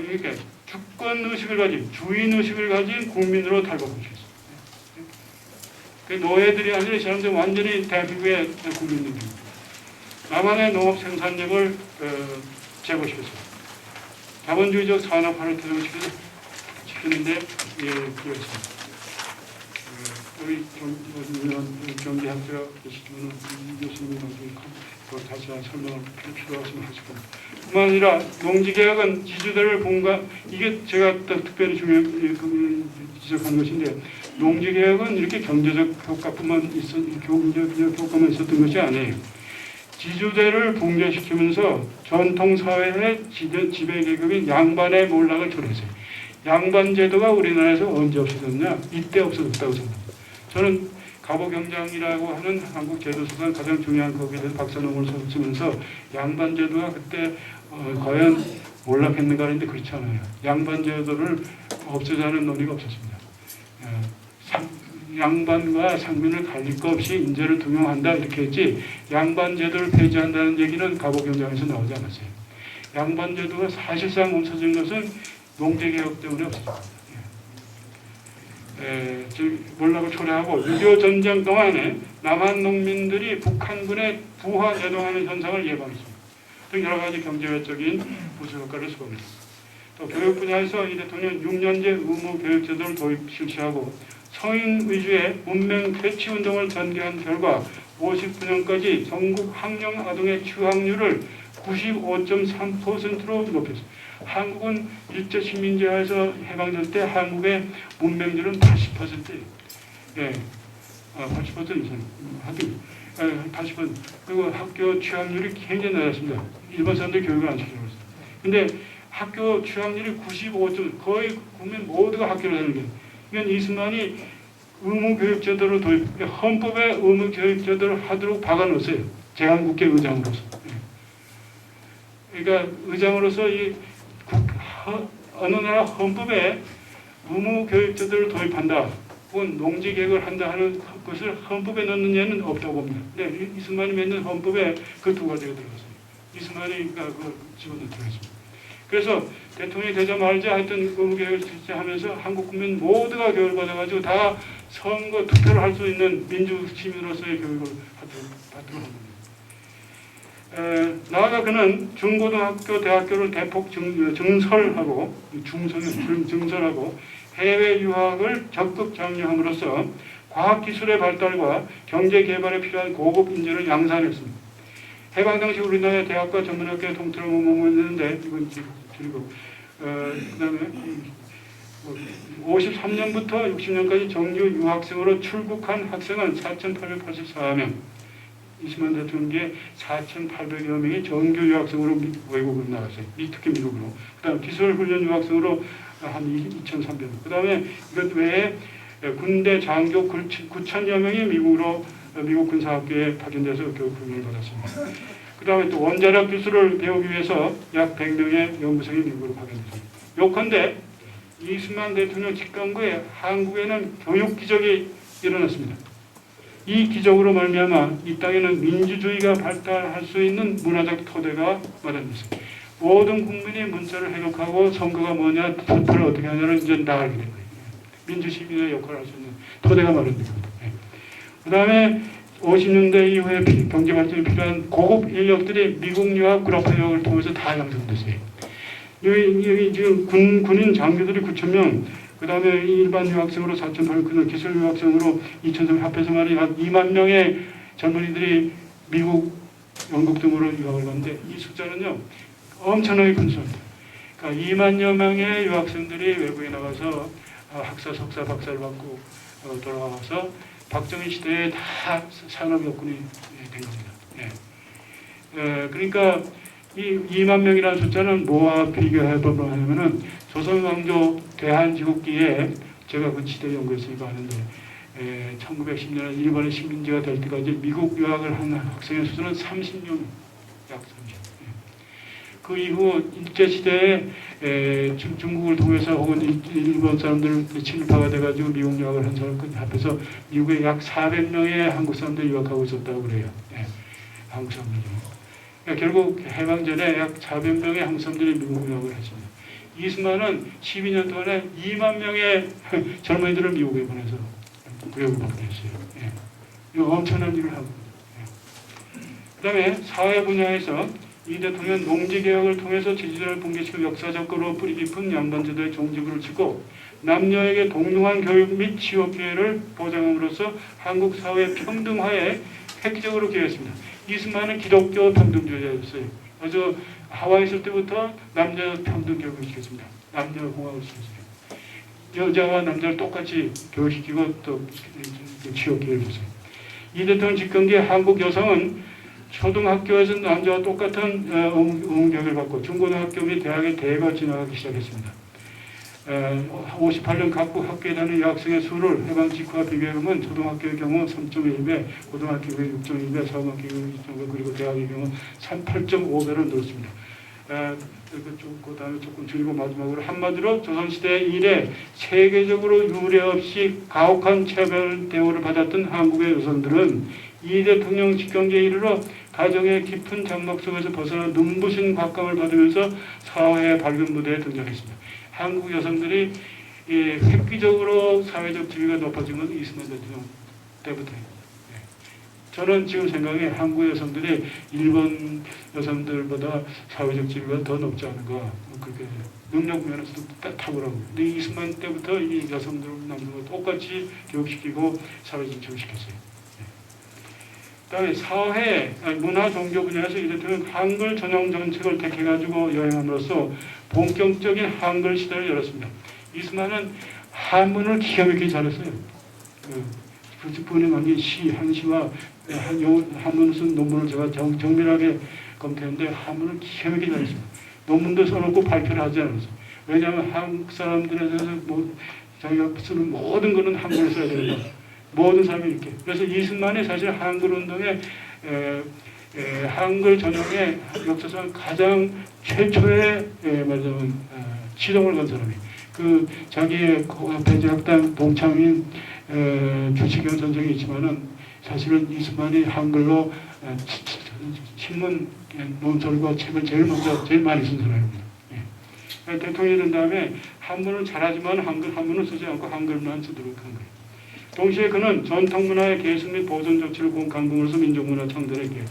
이렇게 주권의식을 가진, 주인의식을 가진 국민으로 탈바꿈시켰습니다. 그 노예들이 아니라 이 사람들 완전히 대한민국의 국민들입니다. 남한의 농업 생산력을 제고시켰습니다. 자본주의적 산업화를推动시키는데 그렇습니다. 우리 경제학자 계시면 교수님이 다시 설명을 필요하시면 하실 겁니다. 뿐만 아니라 농지개혁은 지주들을 본과 이게 제가 특별히 지적한 것인데 농지개혁은 이렇게 경제적 효과뿐만 경제적 효과만 있었던 것이 아니에요. 지주제를 붕괴시키면서 전통사회의 지배계급인 양반의 몰락을 초래했어요. 양반제도가 우리나라에서 언제 없어졌냐? 이때 없어졌다고 생각합니다. 저는 갑오경장이라고 하는 한국 제도사상 가장 중요한 거기에 대해서 박사논문을 쓰면서 양반제도가 그때 과연 몰락했는가 하는데 그렇지 않아요. 양반제도를 없애자는 논의가 없었습니다. 양반과 상민을 갈릴 것 없이 인재를 등용한다 이렇게 했지 양반제도를 폐지한다는 얘기는 갑오경장에서 나오지 않았어요. 양반제도가 사실상 없어진 것은 농지개혁 때문에 없어졌습니다. 몰락을 초래하고 6.25 전쟁 동안에 남한 농민들이 북한군에 부하 내동하는 현상을 예방했습니다. 등 여러 가지 경제외적인 부수 효과를 수반했습니다. 또 교육 분야에서 이 대통령 6년제 의무 교육 제도를 도입 실시하고 성인 위주의 문맹 퇴치 운동을 전개한 결과 59년까지 전국 학령 아동의 취학률을 95.3%로 높였습니다. 한국은 일제 식민지하에서 해방될 때 한국의 문맹률은 80%예요. 예, 80% 이상. 80%. 그리고 학교 취학률이 굉장히 낮았습니다. 일본 사람들이 교육을 안 시키려고 했어요. 근데 학교 취학률이 95점, 거의 국민 모두가 학교를 다니는 게. 이건 이승만이 의무교육제도를 도입, 헌법에 의무교육제도를 하도록 박아놓았어요. 제한국회 의장으로서. 그러니까 의장으로서 어느 나라 헌법에 의무교육제도를 도입한다, 혹은 농지개혁을 한다 하는 것을 헌법에 넣는 예는 없다고 봅니다. 근데 이승만이 맺는 헌법에 그 두 가지가 들어갔어요. 이승만이 그걸 집어넣도록 했습니다. 그래서 대통령이 되자마자 하여튼 의무개혁을 실시하면서 한국 국민 모두가 교육을 받아가지고 다 선거 투표를 할 수 있는 민주시민으로서의 교육을 받도록 합니다. 나아가 그는 중고등학교, 대학교를 대폭 증설하고 증설하고 해외 유학을 적극 장려함으로써 과학기술의 발달과 경제개발에 필요한 고급 인재를 양산했습니다. 해방 당시 우리나라의 대학과 전문학교의 통틀어 머물렀는데 이건 줄이고 그다음에 53년부터 60년까지 정규 유학생으로 출국한 학생은 4,884명, 이승만 대통령의 4,800여 명이 정규 유학생으로 외국으로 나갔어요. 특히 미국으로. 그다음 기술훈련 유학생으로 한 2,300명. 그다음에 이것 외에 군대 장교 9,000여 명이 미국 군사학교에 파견돼서 교육 훈련을 받았습니다. 그다음에 또 원자력 기술을 배우기 위해서 약 100명의 연구생이 미국으로 파견됐습니다. 요컨대 이승만 대통령 집권후에 한국에는 교육 기적이 일어났습니다. 이 기적으로 말미암아 이 땅에는 민주주의가 발달할 수 있는 문화적 토대가 마련됐습니다. 모든 국민이 문자를 해독하고 선거가 뭐냐, 투표를 어떻게 하냐를 이제 다 알게 된 거예요. 민주시민의 역할을 할 수 있는 토대가 마련된 겁니다. 그 다음에 50년대 이후에 경제 발전이 필요한 고급 인력들이 미국 유학, 그라파 유학을 통해서 다 양성됐어요. 여기 지금 군인 장교들이 9,000명, 그 다음에 일반 유학생으로 4,800명, 기술 유학생으로 2,000명 합해서 말이 한 2만 명의 젊은이들이 미국, 영국 등으로 유학을 갔는데 이 숫자는요 엄청나게 큰 숫자입니다. 그러니까 2만여 명의 유학생들이 외국에 나가서 학사, 석사, 박사를 받고 돌아와서 박정희 시대에 다 산업 여건이 된 겁니다. 예. 그러니까 이 2만 명이라는 숫자는 뭐와 비교해보면은 조선 왕조 대한제국기에 제가 그 시대 연구했으니까 아는데 1910년에 일본의 식민지가 될 때까지 미국 유학을 한 학생의 수는 30명, 약 30명. 그 이후 일제시대에 중국을 통해서 혹은 일본 사람들 친일파가 돼가지고 미국 유학을 한 사람까지 합해서 미국에 약 400명의 한국 사람들이 유학하고 있었다고 그래요. 한국 사람들이. 그러니까 결국 해방 전에 약 400명의 한국 사람들이 미국 유학을 했습니다. 이승만은 12년 동안에 2만 명의 젊은이들을 미국에 보내서 교육을 받게 했어요. 이거 엄청난 일을 하고. 그 다음에 사회 분야에서 이 대통령은 농지개혁을 통해서 지지자를 붕괴시키고 역사적으로 뿌리 깊은 양반제도의 종지부를 치고 남녀에게 동등한 교육 및 취업 기회를 보장함으로써 한국 사회 평등화에 획기적으로 기여했습니다. 이승만은 기독교 평등주의자였어요. 그래서 하와이 있을 때부터 남녀 평등 교육을 시켰습니다. 남녀 공학을 시켰어요. 여자와 남자를 똑같이 교육시키고 또 취업 기회를 줬어요. 이 대통령 집권기에 한국 여성은 초등학교에서 남자와 똑같은 의무교육을 받고 중고등학교 및 대학에 대거 진학하기 시작했습니다. 58년 각국 학교에 다니는 여학생의 수를 해방 직후와 비교해보면 초등학교의 경우 3.1배, 고등학교의 6.1배, 사관학교의 2.5배, 그리고 대학의 경우 8.5배로 늘었습니다. 그 다음에 조금 줄이고 마지막으로 한마디로 조선시대 이래 세계적으로 유례 없이 가혹한 차별 대우를 받았던 한국의 여성들은 이 대통령 집권기에 이르러 가정의 깊은 장막 속에서 벗어나 눈부신 곽감을 받으면서 사회의 밝은 무대에 등장했습니다. 한국 여성들이 획기적으로 사회적 지위가 높아진 건 이승만 대통령 때부터입니다. 저는 지금 생각에 한국 여성들이 일본 여성들보다 사회적 지위가 더 높지 않은가, 그렇게 능력 면에서도 탁월하고. 근데 이승만 때부터 이 여성들, 남성을 똑같이 교육시키고 사회적 지위를 시켰어요. 그다음에 사회, 문화, 종교 분야에서 이 대통령은 한글 전용 정책을 택해가지고 여행함으로써 본격적인 한글 시대를 열었습니다. 이승만은 한문을 기가 막히게 잘했어요. 그분이 만든 시, 한시와 한문을 쓴 논문을 제가 정밀하게 검토했는데 한문을 기가 막히게 잘했습니다. 논문도 써놓고 발표를 하지 않았어요. 왜냐하면 한국 사람들에 대해서 자기가 쓰는 모든 거는 한글을 써야 된다. 모든 사람이 이렇게. 그래서 이승만이 사실 한글 운동에 한글 전용의 역사상 가장 최초의 말하자면 시동을 건 사람이. 그 자기의 배제학당 동창인 주치경 선생이 있지만은 사실은 이승만이 한글로 신문 논설과 책을 제일 많이 쓴 사람입니다. 대통령이 된 다음에 한문을 잘하지만 한문을 쓰지 않고 한글만 쓰도록 한 거예요. 동시에 그는 전통문화의 계승 및 보존 조치를 본 강국으로서 민족문화 창달에게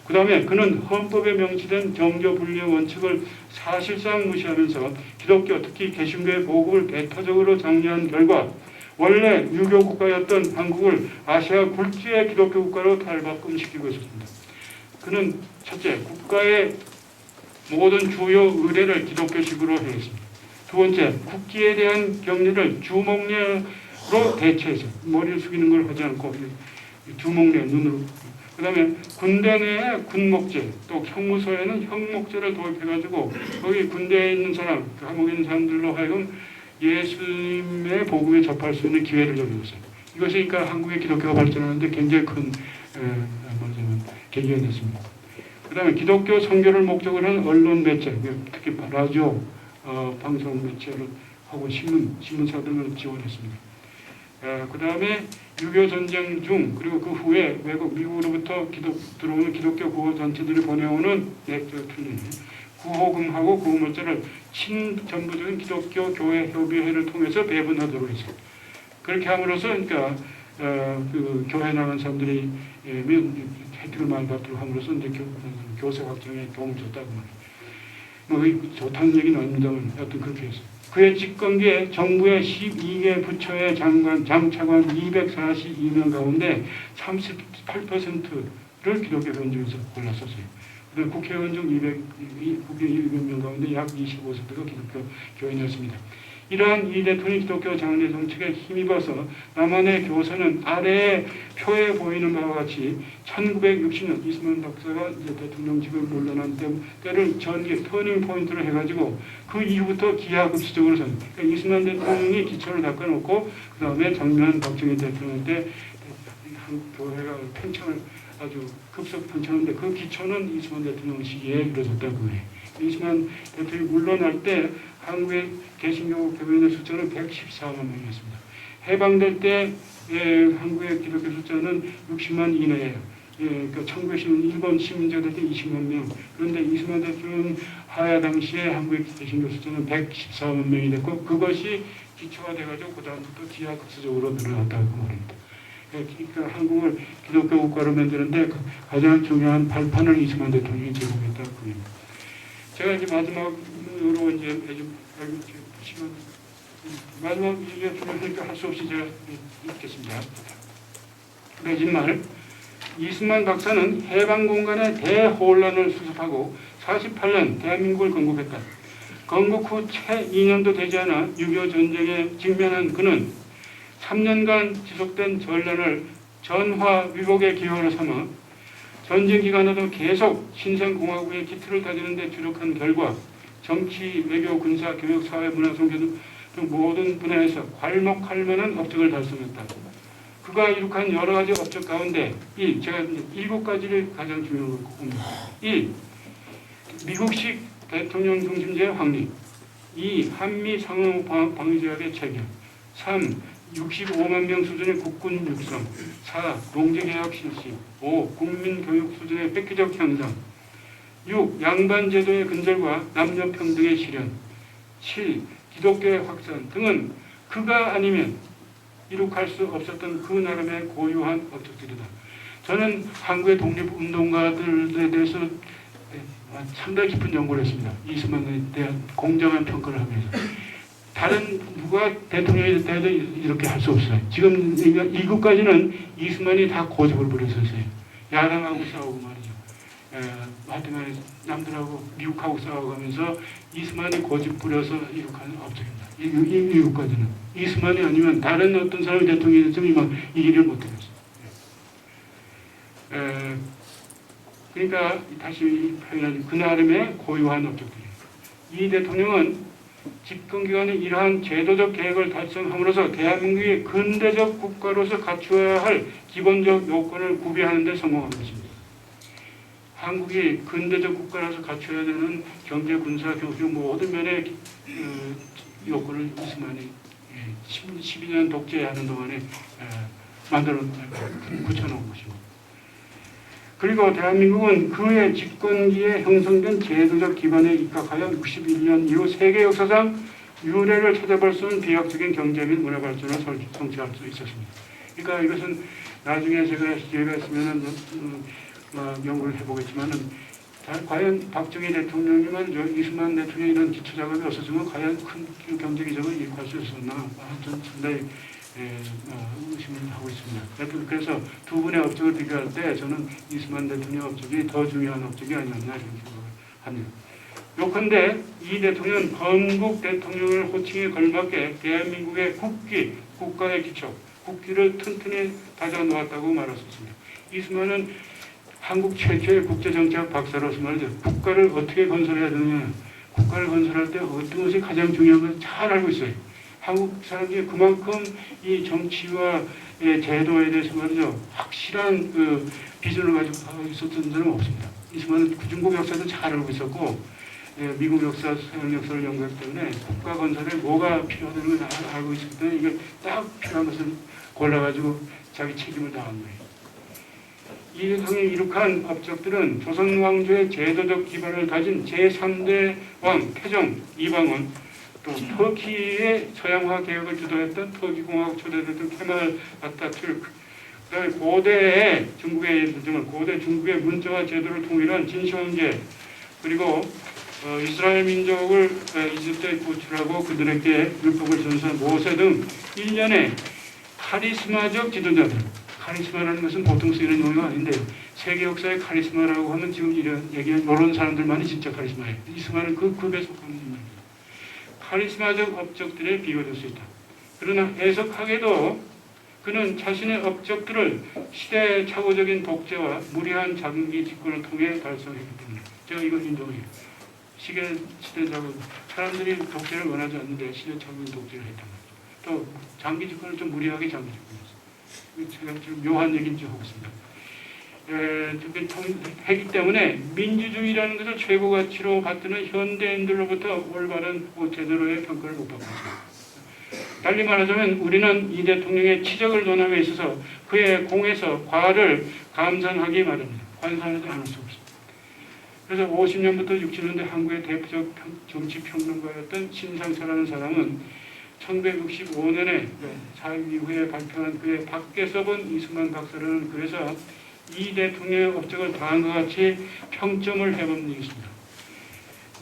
그 다음에 그는 헌법에 명시된 정교 분리의 원칙을 사실상 무시하면서 기독교 특히 개신교의 보급을 배타적으로 장려한 결과 원래 유교 국가였던 한국을 아시아 굴지의 기독교 국가로 탈바꿈시키고 있었습니다. 그는 첫째, 국가의 모든 주요 의례를 기독교식으로 했습니다. 두 번째, 국기에 대한 경례를 주목례로 대체해서 머리를 숙이는 걸 하지 않고 주목례 눈으로. 그 다음에 군대 내에 군목제, 또 형무소에는 형목제를 도입해가지고 거기 군대에 있는 사람, 감옥에 있는 사람들로 하여금 예수님의 복음에 접할 수 있는 기회를 열어줬어요. 이것이 그러니까 한국의 기독교가 발전하는데 굉장히 큰 계기가 됐습니다. 그 다음에 기독교 선교를 목적으로 하는 언론 매체, 특히 라디오, 방송 매체를 하고 신문사들을 지원했습니다. 그 다음에 6.25 전쟁 중 그리고 그 후에 미국으로부터 들어오는 기독교 구호 단체들이 보내오는 구호금하고 구호물자를 친전부적인 기독교 교회 협의회를 통해서 배분하도록 했습니다. 그렇게 함으로써 그러니까 그 교회 나간 사람들이 혜택을 많이 받도록 함으로써 이제 교세 확정에 도움을 줬다고 말이에요. 뭐 좋다는 얘기는 아닙니다만 하여튼 그렇게 했어요. 그의 집권기에 정부의 12개 부처의 장차관 242명 가운데 38%를 기독교 회원중에서 골랐었어요. 그다음 국회의원 중 200명 가운데 약 25%가 기독교 교인이었습니다. 이러한 이 대통령 기독교 장례 정책에 힘입어서 남한의 교사는 아래의 표에 보이는 바와 같이 1960년 이스만 박사가 이제 대통령직을 물러난 때를 전개 터닝 포인트로 해가지고 그 이후부터 기하급수적으로 그러니까 이스만 대통령이 기초를 닦아놓고 그 다음에 장면 박정희 대통령 때 교회가 팽창을 아주 급속 팽창하는데 그 기초는 이스만 대통령 시기에 이루어졌다고 해요. 이스만 대통령이 물러날 때 한국의 개신교 교인의 숫자는 114만 명이었습니다. 해방될 때 한국의 기독교 숫자는 60만 이내예요. 그러니까 1910년 일본 시민제가 될 때 20만 명. 그런데 이스만 대통령 하야 당시에 한국의 개신교 숫자는 114만 명이 됐고 그것이 기초가 돼가지고 그 다음부터 기하급수적으로 늘어났다고 말합니다. 그러니까 한국을 기독교 국가로 만드는데 가장 중요한 발판을 이스만 대통령이 제공했다고 합니다. 제가 이제 마지막으로 이제 시간 마지막 이제 중요하니까 할 수 없이 제가 읽겠습니다. 매진말 이스만 박사는 해방 공간의 대혼란을 수습하고 48년 대한민국을 건국했다. 건국 후 채 2년도 되지 않아 6.25 전쟁에 직면한 그는 3년간 지속된 전란을 전화위복의 기회로 삼아 전쟁 기간에도 계속 신생공화국의 기틀을 다지는 데 주력한 결과 정치, 외교, 군사, 교육, 사회, 문화, 종교 등 모든 분야에서 괄목할 만한 업적을 달성했다. 그가 이룩한 여러 가지 업적 가운데 제가 7가지를 가장 중요하고 봅니다. 1. 미국식 대통령 중심제의 확립. 2. 한미 상호 방위제약의 체결. 3. 65만 명 수준의 국군 육성. 4. 농지개혁 실시. 5. 국민교육 수준의 획기적 향상. 6. 양반제도의 근절과 남녀평등의 실현. 7. 기독교의 확산 등은 그가 아니면 이룩할 수 없었던 그 나름의 고유한 업적들이다. 저는 한국의 독립운동가들에 대해서 상당히 깊은 연구를 했습니다. 이스만에 대한 공정한 평가를 하면서. 다른 누가 대통령이 돼도 이렇게 할 수 없어요. 지금 이것까지는 이스만이 다 고집을 부렸었어요. 야당하고 싸우고 말이죠. 하여튼 남들하고 미국하고 싸워가면서 이스만이 고집 부려서 이룩하는 업적입니다. 이것까지는. 이스만이 아니면 다른 어떤 사람이 대통령이 됐으면 이 일을 못하겠어요. 그러니까 다시 표현하는 그 나름의 고유한 업적들이에요. 이 대통령은 집권기간에 이러한 제도적 계획을 달성함으로써 대한민국이 근대적 국가로서 갖추어야 할 기본적 요건을 구비하는 데 성공한 것입니다. 한국이 근대적 국가로서 갖춰야 되는 경제, 군사, 교육 모든 면의 요건을 이스만이 12년 독재하는 동안에 만들어 굳혀놓은 것이고 그리고 대한민국은 그의 집권기에 형성된 제도적 기반에 입각하여 61년 이후 세계 역사상 유례를 찾아볼 수 없는 비약적인 경제 및 문화 발전을 성취할 수 있었습니다. 그러니까 이것은 나중에 제가 기회가 있으면 연구를 해보겠지만은 과연 박정희 대통령이면 이승만 대통령이 이런 기초 작업이 없었으면 과연 큰 경제 기적을 이룩할 수 있었나 저는 상당히 의심을 하고 있습니다. 그래서 두 분의 업적을 비교할 때 저는 이승만 대통령 업적이 더 중요한 업적이 아니었나 이런 생각을 합니다. 요컨대 이 대통령은 건국 대통령을 호칭에 걸맞게 대한민국의 국가의 기초, 국기를 튼튼히 다져놓았다고 말할 수 있습니다. 이승만은 한국 최초의 국제정치학 박사로서 말이죠. 국가를 어떻게 건설해야 되느냐, 국가를 건설할 때 어떤 것이 가장 중요한 걸 잘 알고 있어요. 한국 사람들이 그만큼 이 정치와 제도에 대해서 말이죠. 확실한 그 비전을 가지고 있었던 사람은 없습니다. 이승만은 중국 역사도 잘 알고 있었고, 미국 역사, 서양 역사를 연구했기 때문에 국가 건설에 뭐가 필요하다는 걸 다 알고 있었기 때문에 이게 딱 필요한 것을 골라가지고 자기 책임을 다한 거예요. 이 대통령이 이룩한 업적들은 조선 왕조의 제도적 기반을 가진 제3대 왕 태종 이방원, 또 터키의 서양화 개혁을 주도했던 터키 공화국 초대됐던 케말 아타투르크, 그다음에 고대 중국의 문자와 제도를 통일한 진시황제, 그리고 이스라엘 민족을 이집트에 구출하고 그들에게 율법을 전수한 모세 등 일련의 카리스마적 지도자들. 카리스마라는 것은 보통 쓰이는 용어가 아닌데 세계 역사의 카리스마라고 하면 지금 얘기한 이런 사람들만이 진짜 카리스마예요. 이스마는 그 급에 속하는 인물입니다. 카리스마적 업적들에 비교될 수 있다. 그러나 해석하게도 그는 자신의 업적들을 시대착오적인 독재와 무리한 장기 집권을 통해 달성했기 때문에 제가 이걸 인정해요. 시대착오, 사람들이 독재를 원하지 않는데 시대착오적인 독재를 했단 말이죠. 또 장기 집권을 좀 무리하게 장기 집권했어요. 제가 좀 묘한 얘기인지 하고 있습니다. 했기 때문에 민주주의라는 것을 최고 가치로 받드는 현대인들로부터 올바른 제대로의 평가를 못 받고 있습니다. 달리 말하자면 우리는 이 대통령의 치적을 논함에 있어서 그의 공에서 과를 감상하기 마련입니다. 관상하지 않을 수 없습니다. 그래서 50년부터 60년대 한국의 대표적 정치평론가였던 신상철라는 사람은 1965년에 사임 이후에 발표한 그의 밖에서 본 이승만 박사라는 글에서 이 대통령의 업적을 다음과 같이 평점을 해본 적이 있습니다.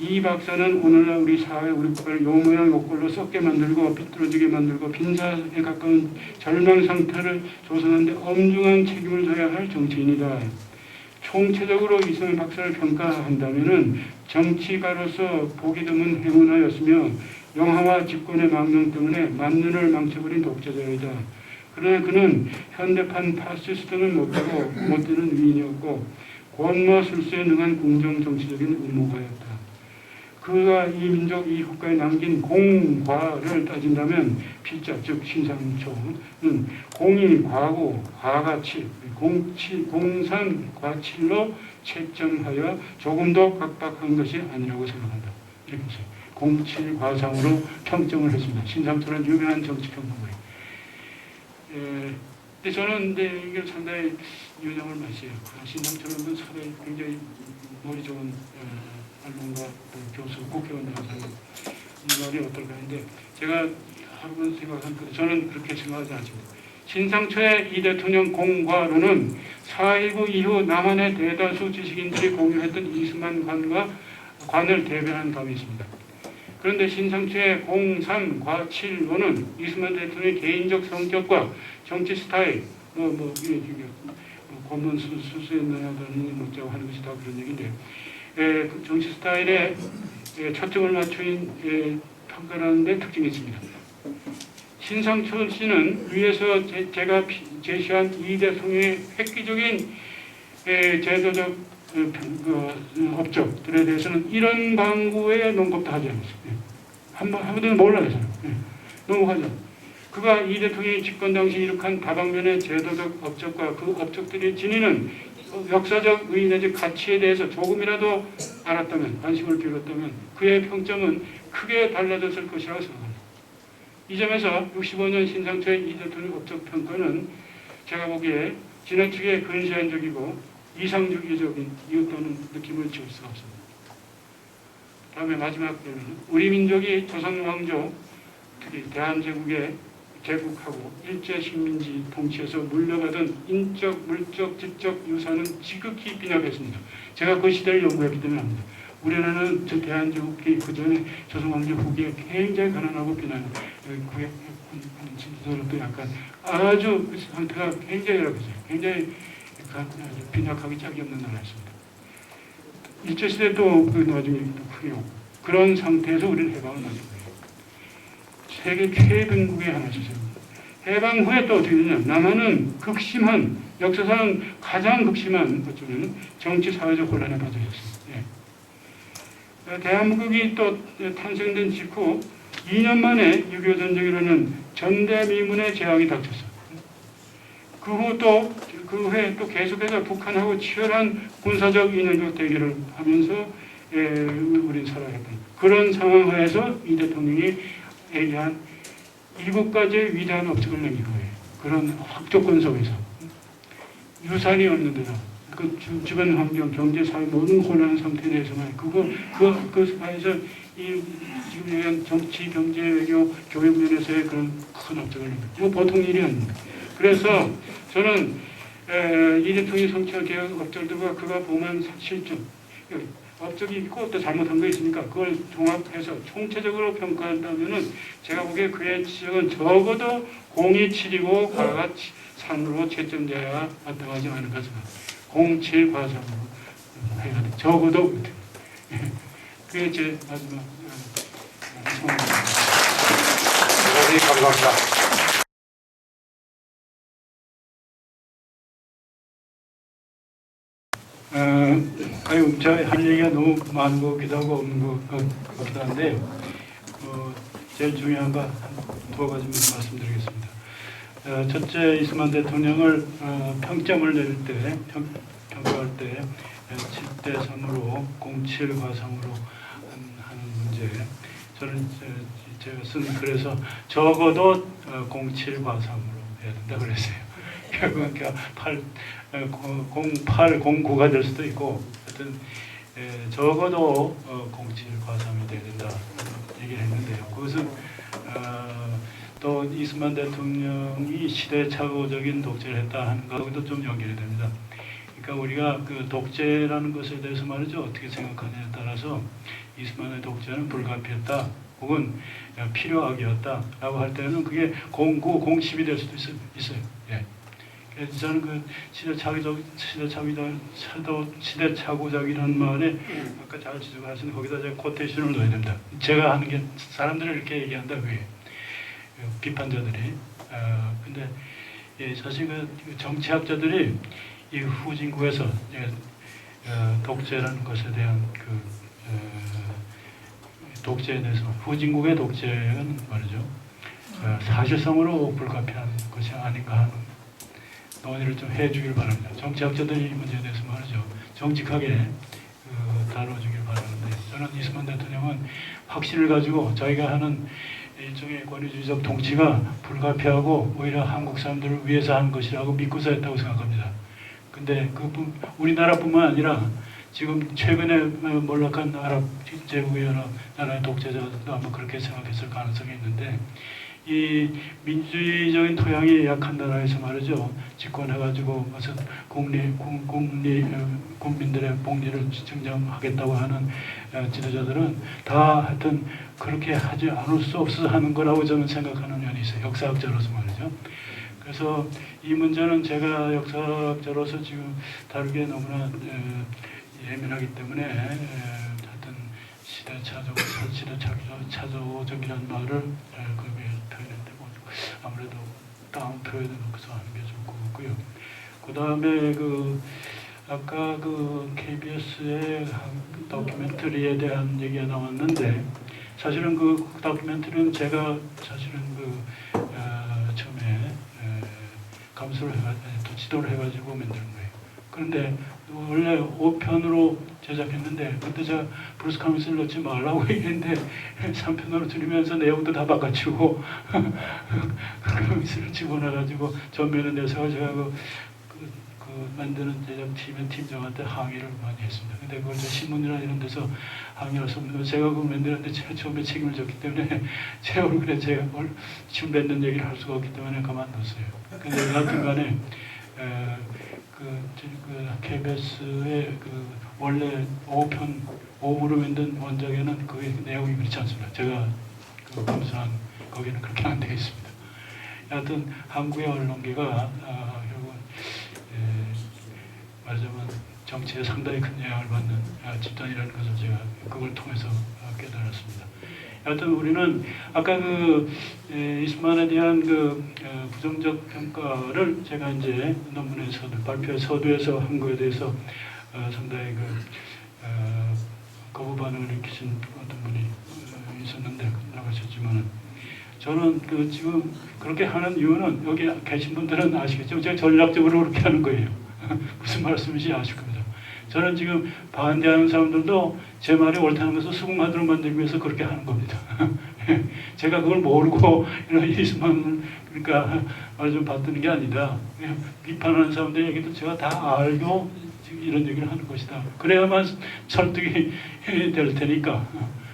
이 박사는 오늘날 우리 사회, 우리 국가를 요 모양 요 꼴로 썩게 만들고 비뚤어지게 만들고 빈사에 가까운 절망 상태를 조성하는 데 엄중한 책임을 져야 할 정치인이다. 총체적으로 이승만 박사를 평가한다면 정치가로서 보기 드문 행운하였으며 영화와 집권의 망령 때문에 만년을 망쳐버린 독재자이다. 그러나 그는 현대판 파시스트는 못되고 못되는 위인이었고 권모술수에 능한 궁정 정치적인 음모가였다. 그가 이 민족 이 국가에 남긴 공과를 따진다면 필자 즉 신상초는 공이 과고 과가 칠, 공산 과칠로 채점하여 조금 더 각박한 것이 아니라고 생각한다. 이렇게 했어요. 공칠 과상으로 평점을 했습니다. 신상초는 유명한 정치평론가예요. 근데 저는 이걸 상당히 유념을 마셔요. 신상초는 사회 굉장히 머리 좋은 언론가 교수, 국회의원 나와서 이 말이 어떨까 했는데 제가 한 번 생각한 거 저는 그렇게 생각하지 않습니다. 신상초의 이 대통령 공과로는 4.19 이후 남한의 대다수 지식인들이 공유했던 이승만 관을 대변한 감이 있습니다. 그런데 신상초의 공3, 과7로는 이승만 대통령의 개인적 성격과 정치 스타일, 권문 수수했느냐더니 묻자고 하는 것이 다 그런 얘기인데, 정치 스타일에 초점을 맞춘 평가라는 데 특징이 있습니다. 신상초 씨는 위에서 제가 제시한 이 대통령의 획기적인 제도적 업적들에 대해서는 이런 방구에 논급도 하지 않았어요. 한번도 몰라요. 넘어가죠. 그가 이 대통령이 집권 당시 이룩한 다방면의 제도적 업적과 그 업적들이 지니는 역사적 의의 내지 가치에 대해서 조금이라도 알았다면, 관심을 기울였다면 그의 평점은 크게 달라졌을 것이라고 생각합니다. 이 점에서 65년 신상초의 이 대통령 업적 평가는 제가 보기에 지나치게 근시안적이고 이상주의적인 이었다는 느낌을 지울 수가 없습니다. 다음에 마지막 표현은 우리 민족이 조선 왕조 특히 대한제국에 개국하고 일제 식민지 통치에서 물려받은 인적, 물적, 지적 유산은 지극히 빈약했습니다. 제가 그 시대를 연구했기 때문에 압니다. 우리나라는 저 대한제국이 그 전에 조선 왕조 후기에 굉장히 가난하고 빈약한 구약 진도도 약간 아주 그 상태가 굉장히 열악했어요. 굉장히 빈약하기 짝이 없는 나라였습니다. 일제 시대 또 그 나중에 또 크게 오고 그런 상태에서 우리는 해방을 맞은 거예요. 세계 최빈국의 하나였어요. 해방 후에 또 어떻게 되냐? 남한은 극심한 역사상 가장 극심한 어쩌면 정치 사회적 혼란에 빠져 있었습니다. 예. 대한민국이 또 탄생된 직후 2년 만에 6.25 전쟁이라는 전대미문의 재앙이 닥쳤어요. 그 후에 또 계속해서 북한하고 치열한 군사적 인연적 대결을 하면서 우린 살아갔던 그런 상황 하에서 이 대통령이 얘기한 일곱 가지의 위대한 업적을 남긴 거예요. 그런 악조건 속에서 유산이 없는 데다 그 주변 환경, 경제, 사회 모든 혼란한 상태에 대해서만 그 사회에서 이 지금 얘기한 정치, 경제, 외교, 교육 면에서의 그런 큰 업적을 남긴 뭐 보통 일이 아닙니다. 그래서 저는 이 대통령이 성취한 개혁 업적들과 그가 범한 실정, 업적이 있고 또 잘못한 거 있으니까 그걸 종합해서 총체적으로 평가한다면은 제가 보기에 그의 지적은 적어도 0271고 과가 산으로 채점되어야 마땅하지 않을까 생각합니다. 07 과산으로 해야 돼. 적어도 그게 제 마지막 소원입니다. 대단히 감사합니다. 할 얘기가 너무 많은 것 같기도 하고 없는 것 같기도 한데 제일 중요한 거 두 가지만 말씀드리겠습니다. 첫째, 이스만 대통령을 평점을 내릴 때, 평가할 때 7대 3으로 07 과상으로 하는 문제, 저는 제가 쓴 글에서 적어도 07 과상으로 해야 된다 그랬어요. 결국은 08, 09가 될 수도 있고 하여튼 적어도 07 과상이 돼야 된다 얘기를 했는데요. 그것은 또 이스만 대통령이 시대착오적인 독재를 했다 하는 것과도 좀 연결이 됩니다. 그러니까 우리가 그 독재라는 것에 대해서 말이죠, 어떻게 생각하냐에 따라서 이스만의 독재는 불가피했다 혹은 필요악이었다라고 할 때는 그게 09, 07이 될 수도 있어요. 예. 저는 그 시대착오적이라는 말에 아까 잘 지적하신 거기다 제가 코테이션을 넣어야 됩니다. 제가 하는 게 사람들을 이렇게 얘기한다 그게 비판자들이. 근데 사실 그 정치학자들이 이 후진국에서 독재라는 것에 대한 그 독재에 대해서 후진국의 독재는 말이죠 사실성으로 불가피한 것이 아닌가 하는 논의를 좀 해주길 바랍니다. 정치학자들이 이 문제에 대해서 말이죠 정직하게 다뤄주길 바라는데 저는 이스만 대통령은 확신을 가지고 자기가 하는 일종의 권위주의적 통치가 불가피하고 오히려 한국 사람들을 위해서 하는 것이라고 믿고서 했다고 생각합니다. 근데 우리나라뿐만 아니라 지금 최근에 몰락한 아랍 제국의 여러 나라의 독재자들도 아마 그렇게 생각했을 가능성이 있는데 이 민주주의적인 토양이 약한 나라에서 말이죠 집권해가지고 무슨 국민들의 복리를 증정하겠다고 하는 지도자들은 다 하여튼 그렇게 하지 않을 수 없어서 하는 거라고 저는 생각하는 면이 있어요. 역사학자로서 말이죠. 그래서 이 문제는 제가 역사학자로서 지금 다루기에 너무나 예민하기 때문에 하여튼 시대착오적이라는 말을 거기에 표현했는데 아무래도 다음 표현을 놓고서 하는 게 좋을 것 같고요. 그 다음에 아까 KBS의 다큐멘터리에 대한 얘기가 나왔는데 사실은 그 다큐멘터리는 제가 사실은 처음에 감수를 해가지고 지도를 해가지고 만든 거예요. 그런데 원래 5편으로 제작했는데 그때 제가 브루스 카미스를 넣지 말라고 얘기했는데 3편으로 줄이면서 내용도 다 바꿔치우고 카미스를 집어넣어가지고 전면에 내서 제가 그 그 만드는 제작팀의 팀장한테 항의를 많이 했습니다. 근데 그걸 이제 신문이나 이런 데서 항의할 수 없는 거 제가 그걸 만드는데 제가 처음에 책임을 졌기 때문에 제 얼굴에 제가 뭘 지금 맺는 얘기를 할 수가 없기 때문에 그만뒀어요. 근데 여하튼간에 그 KBS의 그 원래 5부로 만든 원작에는 그 내용이 그렇지 않습니다. 제가 그 감수한 거기는 그렇게 안 되어 있습니다. 여하튼 한국의 언론계가 결국은 말하자면 정치에 상당히 큰 영향을 받는 집단이라는 것을 제가 그걸 통해서 깨달았습니다. 여하튼 우리는 아까 그 이스만에 대한 그 부정적 평가를 제가 이제 논문에서 발표 서두에서 한 거에 대해서 상당히 거부 반응을 일으키신 어떤 분이 있었는데 나가셨지만은 저는 그 지금 그렇게 하는 이유는 여기 계신 분들은 아시겠죠? 제가 전략적으로 그렇게 하는 거예요. 무슨 말씀인지 아실 겁니다. 저는 지금 반대하는 사람들도 제 말이 옳다는 것을 수긍하도록 만들기 위해서 그렇게 하는 겁니다. 제가 그걸 모르고 이런 이스만 그러니까 말 좀 받드는 게 아니다. 비판하는 사람들 얘기도 제가 다 알고 이런 얘기를 하는 것이다. 그래야만 설득이 될 테니까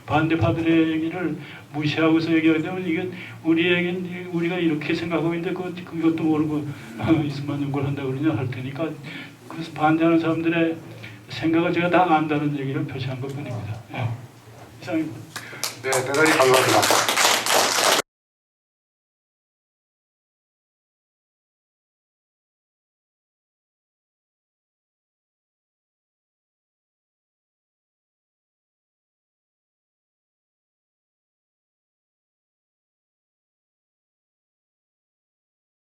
반대파들의 얘기를 무시하고서 얘기하게 되면 이게 우리가 이렇게 생각하고 있는데 그것도 모르고 이스만 연구를 한다고 그러냐 할 테니까 그래서 반대하는 사람들의 생각을 제가 다 안다는 얘기를 표시한 것 뿐입니다. 이상입니다. 네, 대단히 감사합니다.